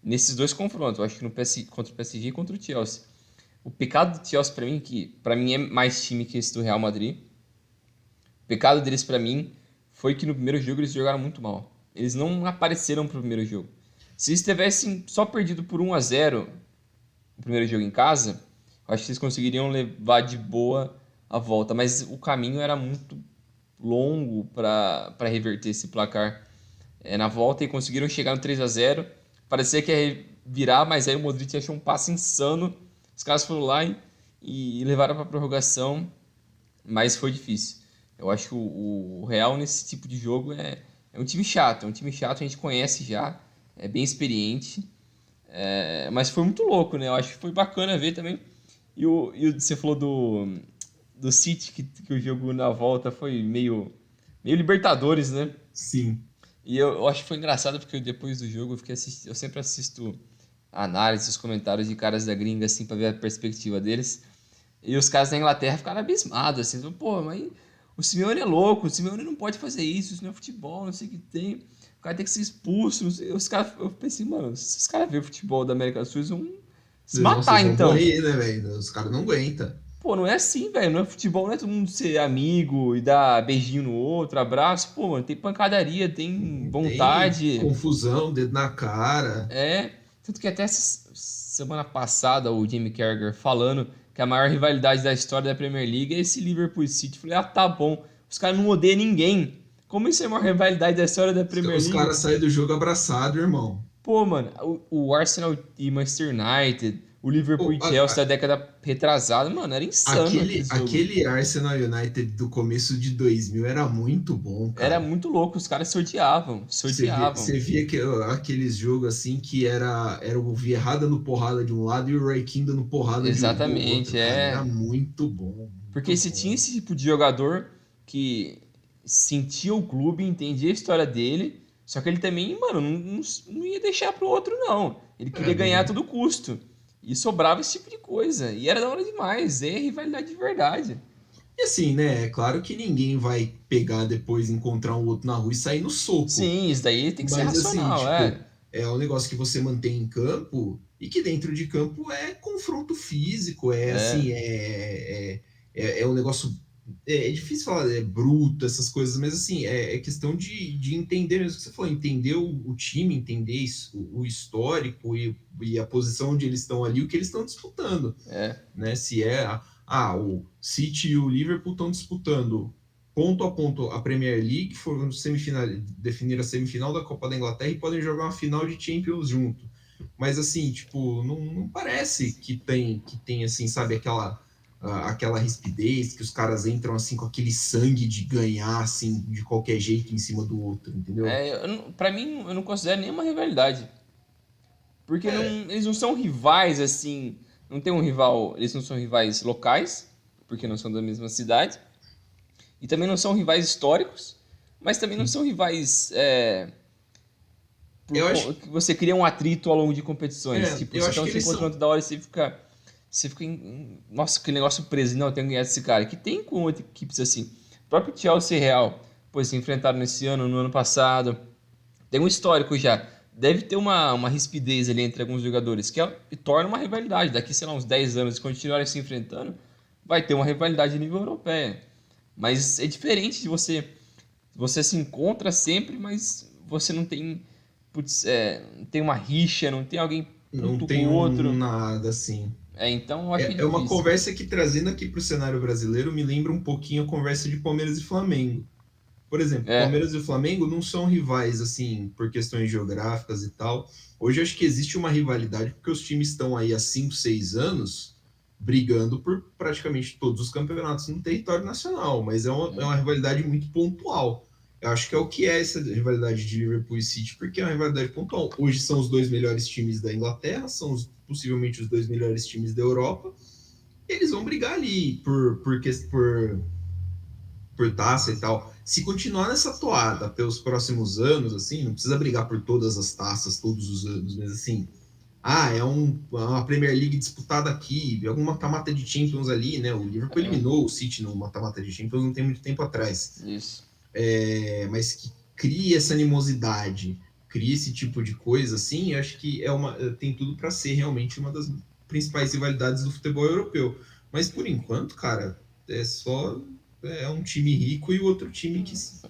Nesses dois confrontos, eu acho que contra o PSG e contra o Chelsea. O pecado do Chelsea para mim, que para mim é mais time que esse do Real Madrid. O pecado deles para mim foi que no primeiro jogo eles jogaram muito mal. Eles não apareceram pro primeiro jogo. Se eles tivessem só perdido por 1-0 o primeiro jogo em casa, eu acho que eles conseguiriam levar de boa a volta, mas o caminho era muito longo para reverter esse placar na volta e conseguiram chegar no 3-0. Parecia que ia virar, mas aí o Modric achou um passe insano. Os caras foram lá e levaram para prorrogação, mas foi difícil. Eu acho que o Real nesse tipo de jogo é um time chato, a gente conhece já, é bem experiente, mas foi muito louco, né? Eu acho que foi bacana ver também. Você falou do City, que o jogo na volta foi meio Meio Libertadores, né? Sim. E eu acho que foi engraçado porque depois do jogo eu sempre assisto análises, comentários de caras da gringa, assim, pra ver a perspectiva deles. E os caras da Inglaterra ficaram abismados, assim, falaram, pô, mas o Simeone é louco, o Simeone não pode fazer isso não é futebol, não sei o que tem. O cara tem que ser expulso, não sei. Os caras, eu pensei, mano, se os caras verem futebol da América do Sul, eles vão se Nossa, matar, eles vão então. morrer, né, velho? Os caras não aguentam. Pô, não é assim, velho. Não é futebol, não é todo mundo ser amigo e dar beijinho no outro, abraço. Pô, mano, tem pancadaria, tem Tem vontade. confusão, dedo na cara. É. Tanto que até semana passada o Jimmy Carragher falando que a maior rivalidade da história da Premier League é esse Liverpool City. Eu falei, ah, tá bom. Os caras não odeiam ninguém. Como isso é a maior rivalidade da história da Premier Os League? caras saem do jogo abraçado, irmão. Pô, mano, o Arsenal e Manchester United, o Liverpool Pô, e Chelsea da década retrasada, mano, era insano aquele jogo. aquele Arsenal United do começo de 2000 era muito bom, Era cara. muito louco, os caras se odiavam, se odiavam. Você via que, aqueles jogos assim que era o Vieira dando porrada de um lado e o Roy Keane dando porrada do outro, Exatamente, cara. Era é. muito bom, Porque muito se tinha bom. esse tipo de jogador que sentia o clube, entendia a história dele, só que ele também, mano, não ia deixar pro outro, não. Ele queria É, ganhar a não. todo custo. E sobrava esse tipo de coisa. E era da hora demais, é rivalidade de verdade. E assim, né? É claro que ninguém vai pegar depois, encontrar um outro na rua e sair no soco. Sim, isso daí tem que ser Mas assim, racional, tipo, é. é um negócio que você mantém em campo e que dentro de campo é confronto físico, é É, assim, é um negócio. É difícil falar, é bruto, essas coisas, mas assim, é questão de entender mesmo o que você falou, entender o time, entender o histórico e a posição onde eles estão ali, o que eles estão disputando, é. né? Se é o City e o Liverpool estão disputando ponto a ponto a Premier League, foram semifinal, definir a semifinal da Copa da Inglaterra e podem jogar uma final de Champions junto. Mas assim, tipo, não parece que tem assim, sabe, aquela rispidez, que os caras entram assim com aquele sangue de ganhar assim de qualquer jeito em cima do outro, entendeu? Pra mim, eu não considero nenhuma rivalidade. Porque É, eles não são rivais assim. Não tem um rival. Eles não são rivais locais, porque não são da mesma cidade. E também não são rivais históricos, mas também não sim. são rivais Eu acho, que você cria um atrito ao longo de competições. Tipo, eu você acho tá que se eles encontrando são. toda hora e você fica nossa, que negócio preso. Não, eu tenho que ganhar desse cara. Que tem com outras equipes assim. O próprio Chelsea e Real, pois se enfrentaram nesse ano, no ano passado. Tem um histórico já. Deve ter uma rispidez ali entre alguns jogadores, que torna uma rivalidade. Daqui, sei lá, uns 10 anos, se continuarem se enfrentando, vai ter uma rivalidade a nível europeia. Mas é diferente de você se encontra sempre, mas você não tem, putz, não tem uma rixa, não tem alguém Não puto com tem o um outro. nada assim. Então eu acho que é É uma difícil. conversa que, trazendo aqui para o cenário brasileiro, me lembra um pouquinho a conversa de Palmeiras e Flamengo. Por exemplo, É, Palmeiras e Flamengo não são rivais assim por questões geográficas e tal. Hoje acho que existe uma rivalidade porque os times estão aí há 5, 6 anos brigando por praticamente todos os campeonatos no território nacional, mas é uma rivalidade muito pontual. Eu acho que é o que é essa rivalidade de Liverpool e City, porque é uma rivalidade pontual. Hoje são os dois melhores times da Inglaterra, são possivelmente os dois melhores times da Europa. Eles vão brigar ali por taça e tal. Se continuar nessa toada pelos próximos anos, assim, não precisa brigar por todas as taças todos os anos, mas assim, uma Premier League disputada aqui, algum mata-mata de Champions ali, né? O Liverpool eliminou o City no mata-mata de Champions não tem muito tempo atrás. isso. Mas que cria essa animosidade, cria esse tipo de coisa, assim, acho que tem tudo para ser realmente uma das principais rivalidades do futebol europeu. Mas por enquanto, cara, é um time rico e o outro time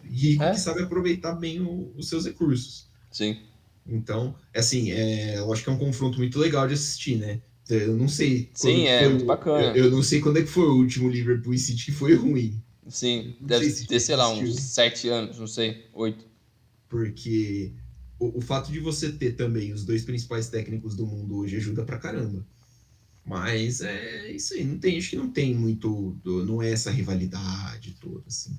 rico que É, sabe aproveitar bem os seus recursos. sim. Então, assim, eu acho que é um confronto muito legal de assistir, né? Eu não sei quando Sim, que é foi muito bacana. eu não sei quando é que foi o último Liverpool e City que foi ruim. Sim, Não deve sei se ter, já sei lá, uns existiu. 7 anos, não sei, 8. Porque o fato de você ter também os dois principais técnicos do mundo hoje ajuda pra caramba. Mas é isso aí, acho que não tem muito, não é essa rivalidade toda, assim.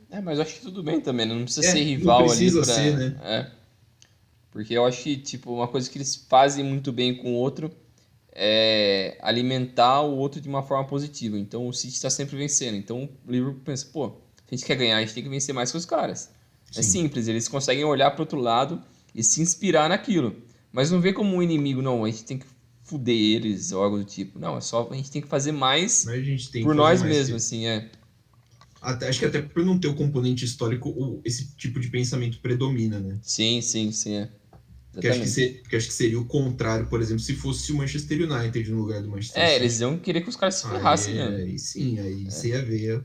É, mas eu acho que tudo bem também, né? Não precisa ser Não rival ali precisa ser, pra. né? Porque eu acho que, tipo, uma coisa que eles fazem muito bem com o outro é alimentar o outro de uma forma positiva. Então o City está sempre vencendo. Então o Liverpool pensa, pô, a gente quer ganhar, a gente tem que vencer mais que os caras. É Sim. simples, eles conseguem olhar pro outro lado e se inspirar naquilo. Mas não vê como um inimigo, não, a gente tem que fuder eles ou algo do tipo. Não, é só a gente tem que fazer mais Mas a gente tem que por fazer nós mais que mesmos, eles. assim, é. Acho que até por não ter o componente histórico, esse tipo de pensamento predomina, né? Sim, sim, sim, é. Exatamente. Porque acho que seria o contrário, por exemplo, se fosse o Manchester United no lugar do Manchester É, eles City. iam querer que os caras se ferrassem mesmo. Aí sim, aí você ia ver,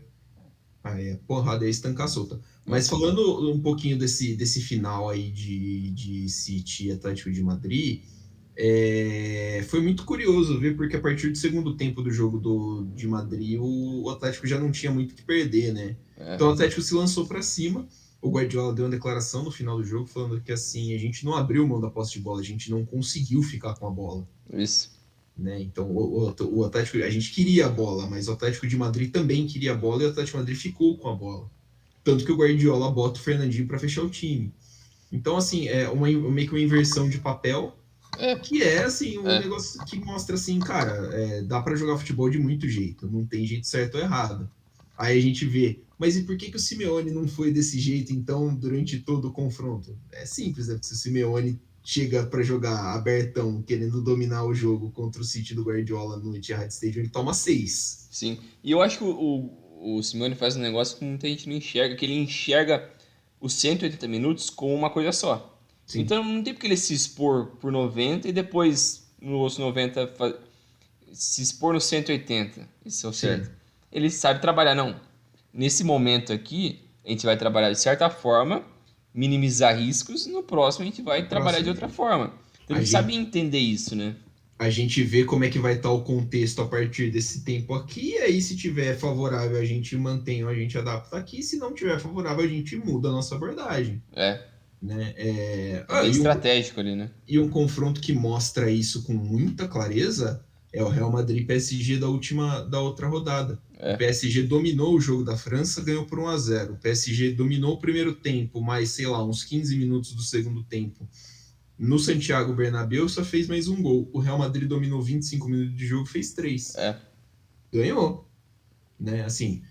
aí a porrada ia estancar solta. É. Mas falando um pouquinho desse final aí de City e Atlético de Madrid, foi muito curioso ver, porque a partir do segundo tempo do jogo de Madrid, o Atlético já não tinha muito o que perder, né? É, Então o Atlético se lançou para cima. O Guardiola deu uma declaração no final do jogo falando que assim, a gente não abriu mão da posse de bola, a gente não conseguiu ficar com a bola. isso. Né? Então o Atlético, a gente queria a bola, mas o Atlético de Madrid também queria a bola e o Atlético de Madrid ficou com a bola. Tanto que o Guardiola bota o Fernandinho para fechar o time. Então, assim, meio que uma inversão de papel, É, que é assim, um é. negócio que mostra assim, cara, dá para jogar futebol de muito jeito, não tem jeito certo ou errado. Aí a gente vê, mas e por que o Simeone não foi desse jeito, então, durante todo o confronto? É simples, né? Porque se o Simeone chega para jogar abertão, querendo dominar o jogo contra o City do Guardiola no Etihad Stadium, ele toma 6. Sim. E eu acho que o Simeone faz um negócio que muita gente não enxerga, que ele enxerga os 180 minutos como uma coisa só. Sim, Então não tem porque ele se expor por 90 e depois no outros 90 se expor no 180. Isso é o certo. sim, Ele sabe trabalhar, não. Nesse momento aqui, a gente vai trabalhar de certa forma, minimizar riscos, no próximo a gente vai no trabalhar de próximo. outra forma. Então A ele sabe gente, entender isso, né? a gente vê como é que vai estar o contexto a partir desse tempo aqui, e aí se tiver favorável a gente mantém ou a gente adapta aqui, se não tiver favorável a gente muda a nossa abordagem, É, né? é bem estratégico ali, né? E um confronto que mostra isso com muita clareza é o Real Madrid PSG da outra rodada. O É, PSG dominou o jogo da França, ganhou por 1-0. O PSG dominou o primeiro tempo, mais, sei lá, uns 15 minutos do segundo tempo. No Santiago Bernabéu só fez mais um gol. O Real Madrid dominou 25 minutos de jogo, fez 3. é, Ganhou, né? Assim,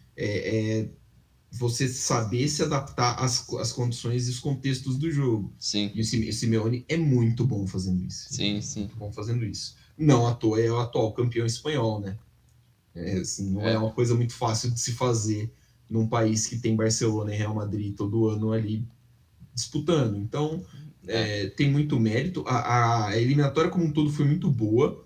você saber se adaptar às condições e os contextos do jogo. sim, E o Simeone é muito bom fazendo isso. sim, sim, Muito bom fazendo isso. Não à toa é o atual campeão espanhol, né? Assim, não é é, uma coisa muito fácil de se fazer num país que tem Barcelona e Real Madrid todo ano ali disputando. Então, é, tem muito mérito. A eliminatória como um todo foi muito boa.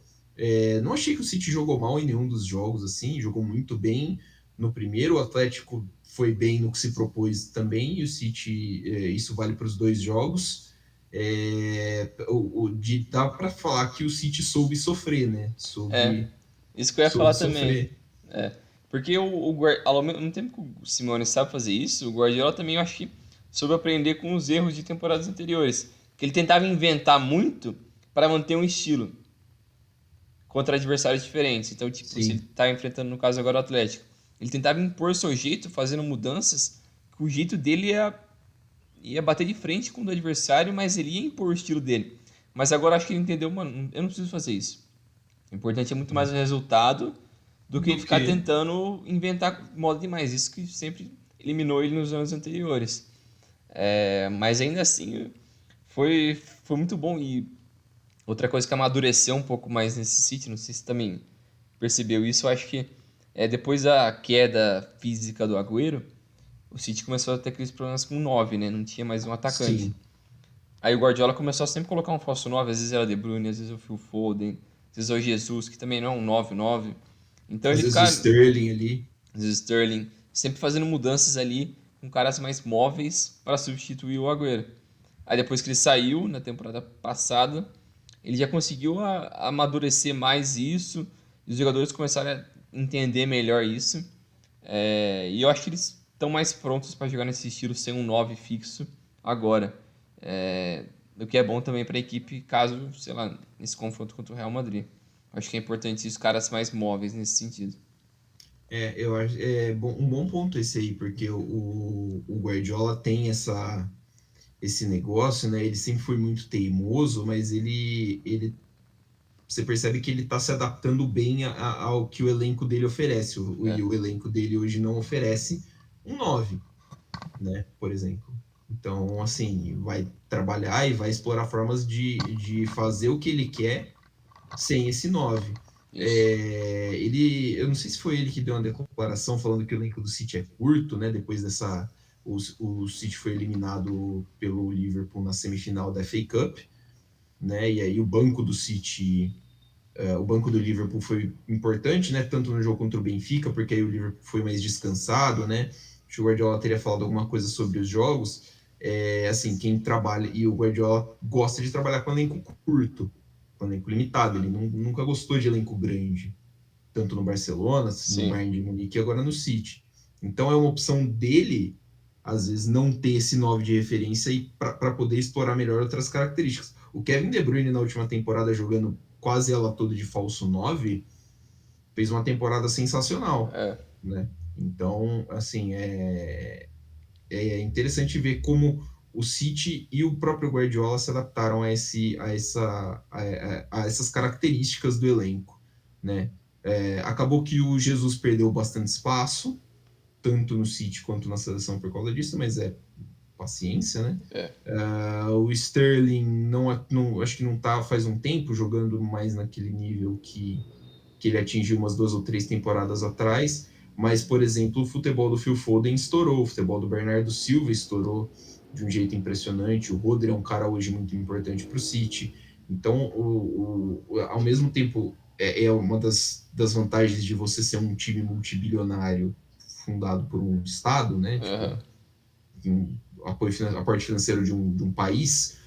Não achei que o City jogou mal em nenhum dos jogos, assim, jogou muito bem no primeiro. O Atlético foi bem no que se propôs também, e o City, isso vale para os dois jogos. Dá para falar que o City soube sofrer, né? é. Soube, Isso que eu ia soube falar também. sofrer. É. Porque ao mesmo tempo que o Simeone sabe fazer isso, o Guardiola também eu acho que soube aprender com os erros de temporadas anteriores. Que ele tentava inventar muito para manter um estilo contra adversários diferentes. Então, tipo, se ele Sim, tá enfrentando, no caso agora, o Atlético, ele tentava impor seu jeito, fazendo mudanças, que o jeito dele ia bater de frente com o do adversário, mas ele ia impor o estilo dele. Mas agora acho que ele entendeu, mano, eu não preciso fazer isso. O importante é muito mais o resultado do que do ficar que tentando inventar moda demais. Isso que sempre eliminou ele nos anos anteriores. Mas ainda assim, foi muito bom. E outra coisa que amadureceu um pouco mais nesse City, não sei se você também percebeu isso, eu acho que depois da queda física do Agüero, o City começou a ter aqueles problemas com 9, né? Não tinha mais um atacante. sim. Aí o Guardiola começou a sempre colocar um falso 9, às vezes era o De Bruyne, às vezes o Phil Foden, às vezes é o Jesus, que também não é um 9-9. Então Às ele vezes o fica, Sterling ali. às vezes Sterling, sempre fazendo mudanças ali com caras mais móveis para substituir o Agüero. Aí depois que ele saiu na temporada passada, ele já conseguiu amadurecer mais isso, e os jogadores começaram a entender melhor isso. E eu acho que eles estão mais prontos para jogar nesse estilo sem um 9 fixo agora. O que é bom também para a equipe caso, sei lá, nesse confronto contra o Real Madrid. Acho que é importante os caras mais móveis nesse sentido. Eu acho um bom ponto esse aí, porque o Guardiola tem esse negócio, né? Ele sempre foi muito teimoso, mas você percebe que ele está se adaptando bem ao que o elenco dele oferece. E É, o elenco dele hoje não oferece um 9, né, por exemplo. Então, assim, vai trabalhar e vai explorar formas de fazer o que ele quer sem esse 9. Isso. Eu não sei se foi ele que deu uma declaração falando que o elenco do City é curto, né? Depois dessa. O City foi eliminado pelo Liverpool na semifinal da FA Cup, né? E aí o banco do City, o banco do Liverpool foi importante, né? Tanto no jogo contra o Benfica, porque aí o Liverpool foi mais descansado, né? Acho que o Guardiola teria falado alguma coisa sobre os jogos. Assim, quem trabalha, e o Guardiola gosta de trabalhar com elenco curto, com elenco limitado, ele nunca gostou de elenco grande, tanto no Barcelona, no Sim. Bayern de Munique e agora no City. Então é uma opção dele, às vezes, não ter esse 9 de referência e para poder explorar melhor outras características. O Kevin De Bruyne na última temporada jogando quase ela toda de falso 9 fez uma temporada sensacional, É. né? Então, assim, é interessante ver como o City e o próprio Guardiola se adaptaram a essas características do elenco, né? Acabou que o Jesus perdeu bastante espaço, tanto no City quanto na seleção por causa disso, mas é paciência, né? É. O Sterling não, acho que não tá faz um tempo jogando mais naquele nível que ele atingiu umas 2 ou 3 temporadas atrás. Mas, por exemplo, o futebol do Phil Foden estourou, o futebol do Bernardo Silva estourou de um jeito impressionante. O Rodri é um cara hoje muito importante para o City. Então, ao mesmo tempo, é uma das vantagens de você ser um time multibilionário fundado por um Estado, né? Tipo, Aham. um aporte financeiro de um país,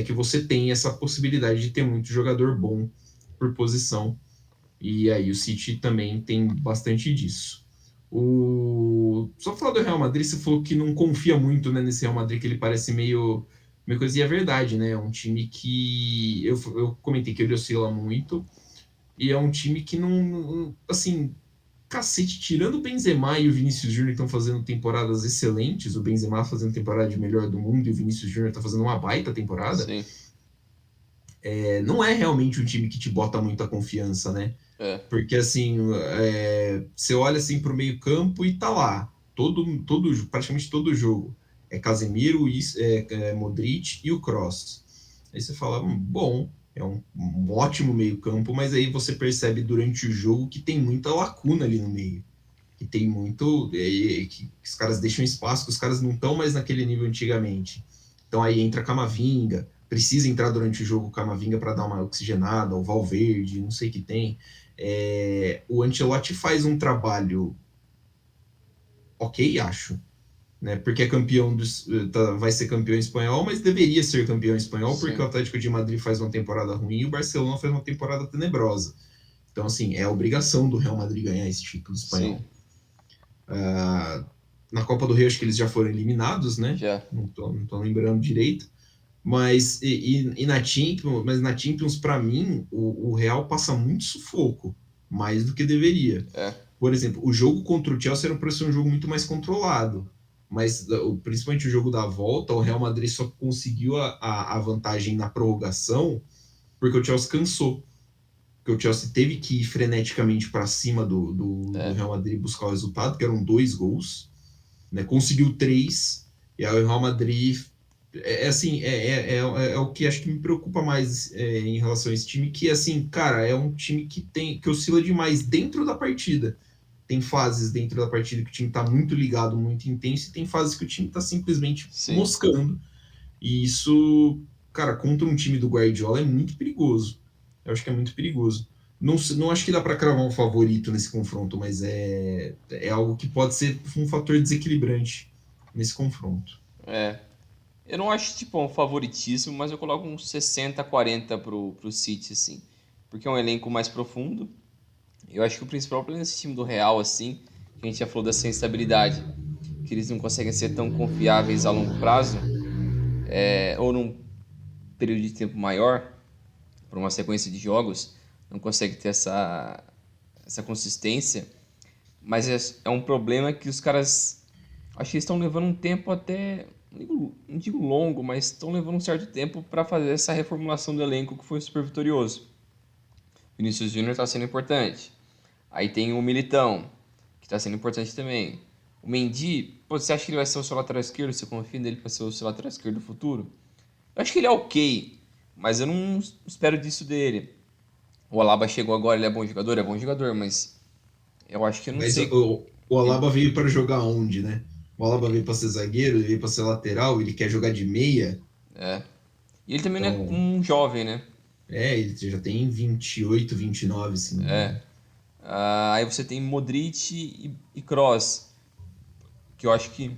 que você tem essa possibilidade de ter muito jogador bom por posição. E aí o City também tem bastante disso. Só falar do Real Madrid, você falou que não confia muito, né, nesse Real Madrid, que ele parece meio coisa, e é verdade, né? É um time que eu comentei que ele oscila muito, e é um time que não, assim, cacete, tirando o Benzema e o Vinícius Júnior que estão fazendo temporadas excelentes, o Benzema fazendo temporada de melhor do mundo e o Vinícius Júnior está fazendo uma baita temporada, Sim. não é realmente um time que te bota muita confiança, né? É. Porque assim, você olha assim para o meio campo e tá lá, praticamente todo jogo. É Casemiro, Modric e o Kroos. Aí você fala, bom, é um ótimo meio campo, mas aí você percebe durante o jogo que tem muita lacuna ali no meio. Que tem muito. Que os caras deixam espaço, que os caras não estão mais naquele nível antigamente. Então aí entra Camavinga, precisa entrar durante o jogo Camavinga para dar uma oxigenada, o Valverde, não sei o que tem. O Ancelotti faz um trabalho ok, acho, né? Porque é campeão vai ser campeão espanhol, mas deveria ser campeão espanhol porque o Sim. Atlético de Madrid faz uma temporada ruim e o Barcelona faz uma temporada tenebrosa. Então, assim, é a obrigação do Real Madrid ganhar esse título Sim. espanhol. Na Copa do Rei, acho que eles já foram eliminados, né? Já. Não tô lembrando direito. Mas na Champions, para mim, o Real passa muito sufoco, mais do que deveria. É. Por exemplo, o jogo contra o Chelsea era para ser um jogo muito mais controlado. Mas, principalmente o jogo da volta, o Real Madrid só conseguiu a vantagem na prorrogação porque o Chelsea cansou. Porque o Chelsea teve que ir freneticamente para cima do É. Real Madrid buscar o resultado, que eram 2 gols, né? Conseguiu 3, e aí o Real Madrid assim, é o que acho que me preocupa mais em relação a esse time, que assim, cara, é um time que oscila demais dentro da partida. Tem fases dentro da partida que o time tá muito ligado, muito intenso, e tem fases que o time tá simplesmente Sim. moscando. E isso, cara, contra um time do Guardiola é muito perigoso. Eu acho que é muito perigoso. Não acho que dá para cravar um favorito nesse confronto, mas é algo que pode ser um fator desequilibrante nesse confronto. É. Eu não acho, tipo, um favoritíssimo, mas eu coloco uns 60-40 pro City, assim. Porque é um elenco mais profundo. Eu acho que o principal problema desse time do Real, assim, que a gente já falou dessa instabilidade, que eles não conseguem ser tão confiáveis a longo prazo, ou num período de tempo maior, por uma sequência de jogos, não consegue ter essa consistência. Mas é um problema que os caras, acho que eles estão levando um tempo até, não digo longo, mas estão levando um certo tempo para fazer essa reformulação do elenco que foi super vitorioso. Vinícius Júnior está sendo importante. Aí tem o Militão, que está sendo importante também. O Mendy, pô, você acha que ele vai ser o seu lateral esquerdo? Você confia nele para ser o seu lateral esquerdo do futuro? Eu acho que ele é ok, mas eu não espero disso dele. O Alaba chegou agora, ele é bom jogador, mas eu acho que eu não Mas sei. o Ele- Alaba veio para jogar onde, né? O Alaba veio para ser zagueiro, ele veio para ser lateral, ele quer jogar de meia. é. E ele também não é Então, um jovem, né? ele já tem 28, 29, se não me É. engano. Aí você tem Modric e Kroos, que eu acho que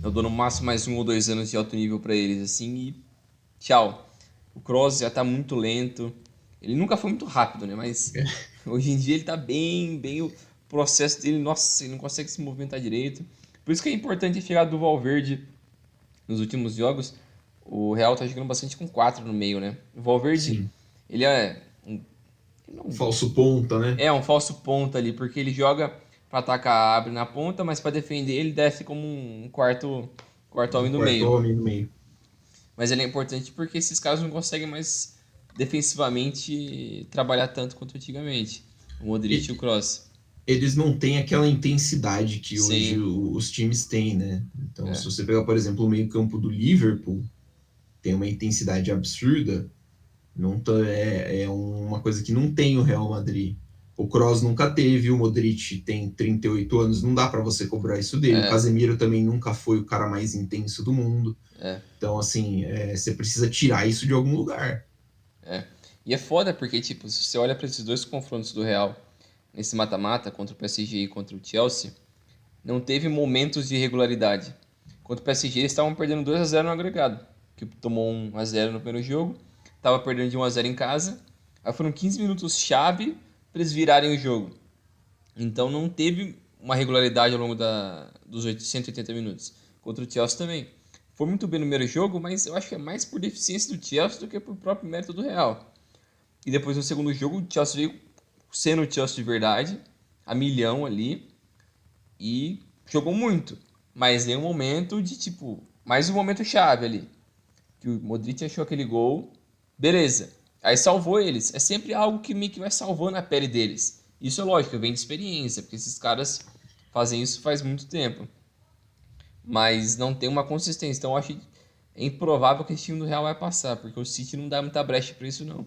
eu dou no máximo mais 1 ou 2 anos de alto nível pra eles, assim, e tchau. O Kroos já tá muito lento. Ele nunca foi muito rápido, né? Mas hoje em dia ele tá bem. O processo dele, nossa, ele não consegue se movimentar direito. Por isso que é importante a chegada do Valverde nos últimos jogos. O Real tá jogando bastante com 4 no meio, né? O Valverde, Sim. ele é um, ele não- Falso ponta, né? é um falso ponta ali, porque ele joga pra atacar, abre na ponta, mas pra defender ele desce como um quarto Um homem no quarto meio. homem no meio. Mas ele é importante porque esses caras não conseguem mais defensivamente trabalhar tanto quanto antigamente. O Modric e o E- Kroos. Eles não têm aquela intensidade que hoje Sim, os times têm, né? Então, se é, você pegar, por exemplo, o meio-campo do Liverpool, tem uma intensidade absurda. Não tá- é uma coisa que não tem o Real Madrid. O Kroos nunca teve, o Modric tem 38 anos, não dá para você cobrar isso dele. O é, Casemiro também nunca foi o cara mais intenso do mundo. é, Então, assim, você precisa tirar isso de algum lugar. é. E é foda porque, tipo, se você olha para esses dois confrontos do Real nesse mata-mata contra o PSG e contra o Chelsea, não teve momentos de irregularidade. Contra o PSG, eles estavam perdendo 2-0 no agregado, que tomou 1-0 no primeiro jogo, estava perdendo de 1-0 em casa, aí foram 15 minutos chave para eles virarem o jogo. Então não teve uma regularidade ao longo dos 180 minutos. Contra o Chelsea também. Foi muito bem no primeiro jogo, mas eu acho que é mais por deficiência do Chelsea do que por próprio mérito do Real. E depois no segundo jogo, o Chelsea veio sendo o Chelsea de verdade, a milhão ali, e jogou muito. Mas em um momento de tipo, mais um momento chave ali. Que o Modric achou aquele gol, beleza. Aí salvou eles. É sempre algo que meio que vai salvando a pele deles. Isso é lógico, vem de experiência, porque esses caras fazem isso faz muito tempo. Mas não tem uma consistência. Então eu acho improvável que esse time do Real vai passar, porque o City não dá muita brecha pra isso, não.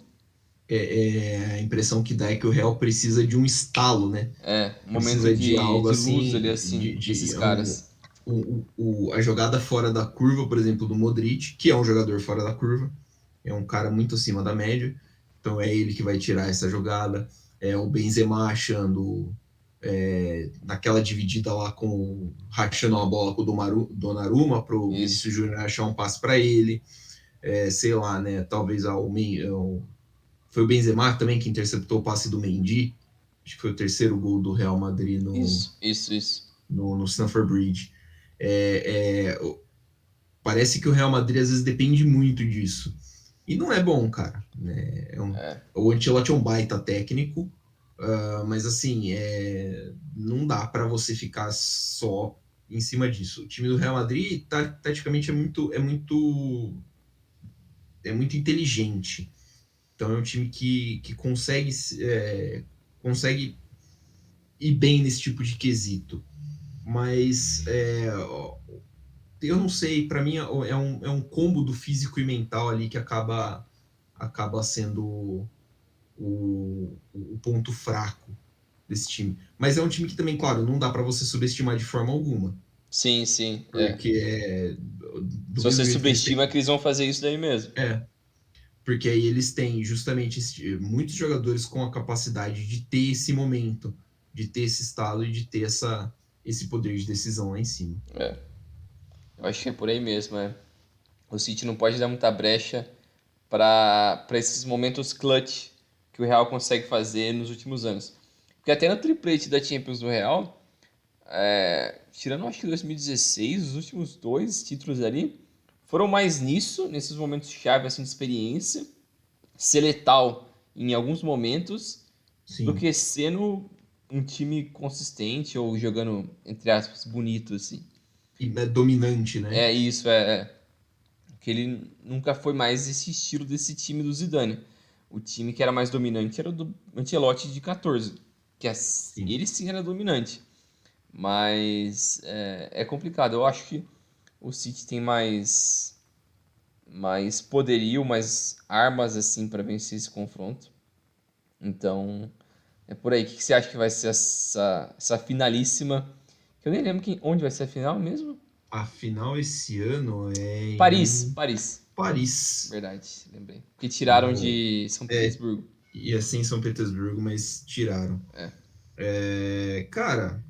A impressão que dá é que o Real precisa de um estalo, né? É, um momento Precisa de algo de luz ali, assim, assim, desses caras. a jogada fora da curva, por exemplo, do Modric, que é um jogador fora da curva, é um cara muito acima da média, então é ele que vai tirar essa jogada. É o Benzema achando naquela dividida lá rachando a bola com o Donnarumma para o Isso. Vinícius Júnior achar um passe para ele. Sei lá, né? Talvez foi o Benzema também que interceptou o passe do Mendy. Acho que foi o terceiro gol do Real Madrid Isso. no Stamford Bridge. É, é, Parece que o Real Madrid às vezes depende muito disso. E não é bom, cara. Né? É, O Ancelotti é um baita técnico, mas assim, não dá para você ficar só em cima disso. O time do Real Madrid, taticamente, é muito inteligente. Então é um time que consegue ir bem nesse tipo de quesito. Mas eu não sei, para mim é um combo do físico e mental ali que acaba sendo o ponto fraco desse time. Mas é um time que também, claro, não dá para você subestimar de forma alguma. sim, é. Porque Se do você mesmo jeito que eles subestima, têm. é que eles vão fazer isso daí mesmo. Porque aí eles têm justamente muitos jogadores com a capacidade de ter esse momento, de ter esse estalo e de ter esse poder de decisão lá em cima. É, eu acho que é por aí mesmo, é. O City não pode dar muita brecha para esses momentos clutch que o Real consegue fazer nos últimos anos. Porque até no triplete da Champions do Real, tirando acho que 2016, os últimos dois títulos ali foram mais nisso, nesses momentos chave assim, de experiência, ser letal em alguns momentos, do Sim. que sendo um time consistente ou jogando, entre aspas, bonito, assim. E é dominante, né? É isso, é. Que ele nunca foi mais esse estilo desse time do Zidane. O time que era mais dominante era o do Ancelotti de 14, Sim. ele sim era dominante. Mas é complicado. Eu acho que o City tem mais poderio, mais armas assim para vencer esse confronto. Então, é por aí. O que você acha que vai ser essa finalíssima? Que eu nem lembro onde vai ser a final mesmo. A final esse ano é Paris, em Paris. Paris. Verdade, lembrei. Que tiraram No, de São é, Petersburgo. ia ser em São Petersburgo, mas tiraram. É, Cara,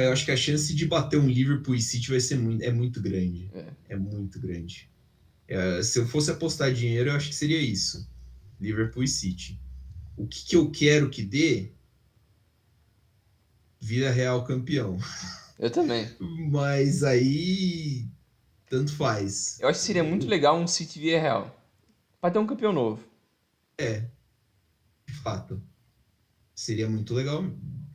eu acho que a chance de bater um Liverpool e City vai ser muito grande. é. É muito grande. Se eu fosse apostar dinheiro, eu acho que seria isso. Liverpool e City. O que eu quero que dê? Vila Real campeão. Eu também. Mas aí, tanto faz. Eu acho que seria muito legal um City via Real. Pra ter um campeão novo. De fato. Seria muito legal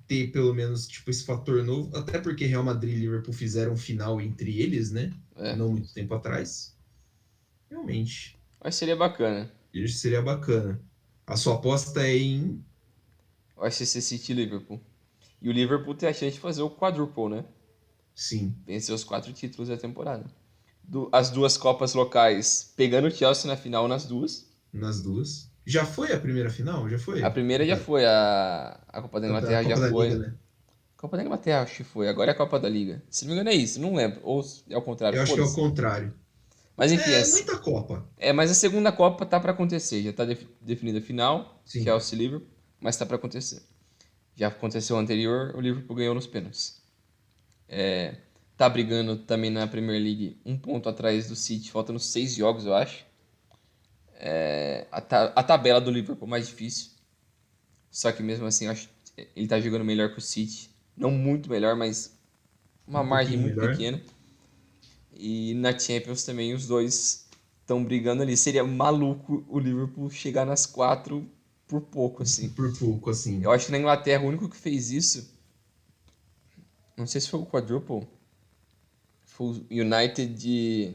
ter pelo menos tipo esse fator novo, até porque Real Madrid e Liverpool fizeram final entre eles, né? É. Não muito tempo atrás. Realmente, Eu acho que seria bacana. isso seria bacana. A sua aposta é em. Eu acho que ia ser City e Liverpool. E o Liverpool tem a chance de fazer o quadruple, né? Sim, Vencer os 4 títulos da temporada. As duas Copas locais, pegando o Chelsea na final nas duas. nas duas. Já foi a primeira final? Já A foi? primeira já foi, a Copa da Da Inglaterra já Copa da Liga, foi. né? Copa da Inglaterra acho que foi, agora é a Copa da Liga. Se não me engano é isso, não lembro. Ou é o contrário, Eu acho que é o foda-se. contrário. Mas enfim, É muita Copa. mas a segunda Copa tá pra acontecer. Já tá definida a final, Sim. Chelsea e Liverpool, mas tá pra acontecer. Já aconteceu o anterior, o Liverpool ganhou nos pênaltis. Tá brigando também na Premier League, um ponto atrás do City, faltando 6 jogos, eu acho. A tabela do Liverpool é mais difícil. Só que mesmo assim, eu acho que ele tá jogando melhor que o City. Não muito melhor, mas uma Um margem pouquinho muito melhor. pequena. E na Champions também os dois estão brigando ali. Seria maluco o Liverpool chegar nas 4 por pouco, assim. Por pouco, Eu assim. acho que na Inglaterra o único que fez isso, não sei se foi o quadruple, foi o United de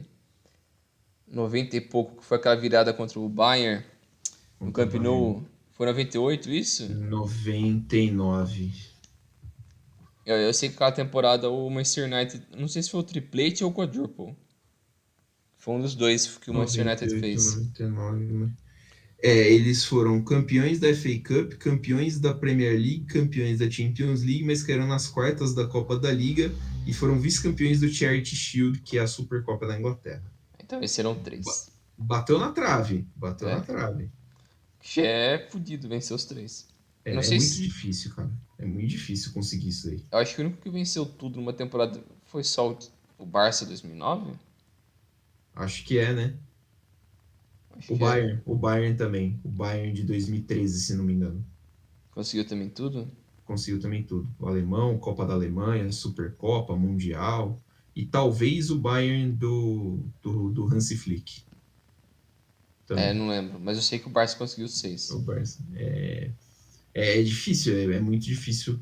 90 e pouco, que foi aquela virada contra o Bayern no Contra o Camp Bayern. Nou. Foi 98 isso? 99. Eu sei que aquela temporada o Manchester United, não sei se foi o triplete ou o quadruple. Foi um dos dois que o Manchester United 98, fez. 99. Eles foram campeões da FA Cup, campeões da Premier League, campeões da Champions League, mas caíram nas quartas da Copa da Liga e foram vice-campeões do Charity Shield, que é a Supercopa da Inglaterra. Então esses serão Ba- 3. Bateu na trave, bateu na É, trave. que é fudido vencer os 3. Não É sei muito se. difícil, cara. É muito difícil conseguir isso aí. Eu acho que o único que venceu tudo numa temporada foi só o Barça 2009. Acho que é, né? Acho que é. O Bayern também. O Bayern de 2013, se não me engano. Conseguiu também tudo. Conseguiu também tudo. O alemão, Copa da Alemanha, Supercopa, Mundial. E talvez o Bayern do Hansi Flick É, também. não lembro. Mas eu sei que o Barça conseguiu O 6. Barça. É difícil, é muito difícil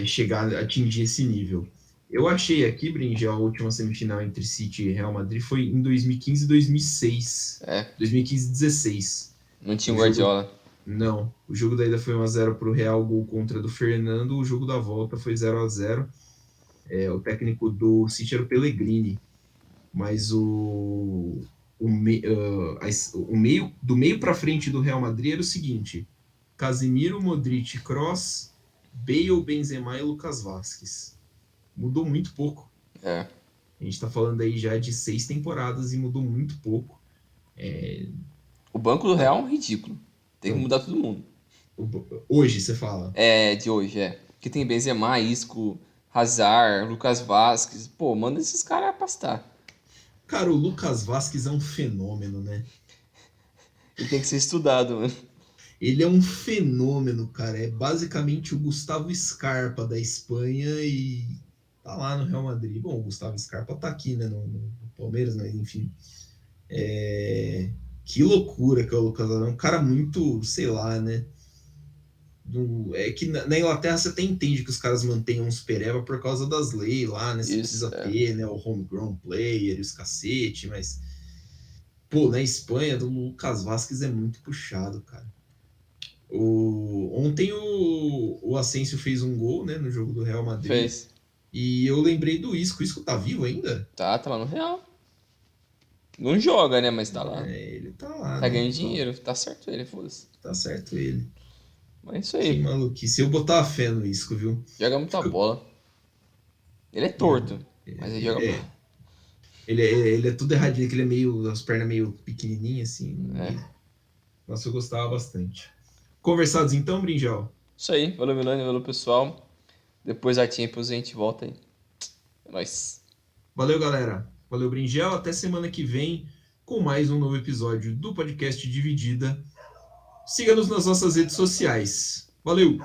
chegar a atingir esse nível. Eu achei aqui, Bringe, a última semifinal entre City e Real Madrid foi em 2015 e 2006. É, 2015 e 2016. não tinha O o jogo Guardiola. Não, o jogo da ida foi 1-0 para o Real, gol contra do Fernando. O jogo da volta foi 0-0. O técnico do City era o Pellegrini, mas o meio do meio para frente do Real Madrid era o seguinte: Casemiro, Modric, Kroos, Bale, Benzema e Lucas Vasquez. Mudou muito pouco. É. A gente está falando aí já de 6 temporadas e mudou muito pouco. O banco do Real é um ridículo. Tem que Então, mudar todo mundo. hoje você fala, É, de hoje, é. Que tem Benzema, Isco, Hazard, Lucas Vasquez. Pô, manda esses caras pastar. cara, o Lucas Vasquez é um fenômeno, né? Ele tem que ser estudado, mano. Ele é um fenômeno, cara. É basicamente o Gustavo Scarpa da Espanha e tá lá no Real Madrid. Bom, o Gustavo Scarpa tá aqui, né, no Palmeiras, mas enfim. Que loucura que é o Lucas Vasquez. É um cara muito, sei lá, né? É que na Inglaterra você até entende que os caras mantenham uns pereba por causa das leis lá, né? Você Isso, precisa é. ter, né, o homegrown player e os cacete, mas pô, na Espanha, do Lucas Vasquez é muito puxado, cara. Ontem o Asensio fez um gol, né, no jogo do Real Madrid. Fez. E eu lembrei do Isco. O Isco tá vivo ainda? Tá lá no Real. Não joga, né? Mas tá lá. Ele tá lá, Tá né? ganhando dinheiro. Tá certo ele, foda-se. Tá certo ele. Mas é isso Que aí. maluquice. Eu botar a fé no Isco, viu? Joga muita bola. Ele é torto, mas ele joga bola. Ele é tudo erradinho, que ele é meio. As pernas meio pequenininhas, assim. É. Nossa, eu gostava bastante. Conversados então, Brinjal? Isso aí. Valeu, Milani. Valeu, pessoal. Depois da Champions a gente volta aí. É nóis. Valeu, galera. Valeu, Brinjal. Até semana que vem com mais um novo episódio do podcast Dividida. Siga-nos nas nossas redes sociais. Valeu!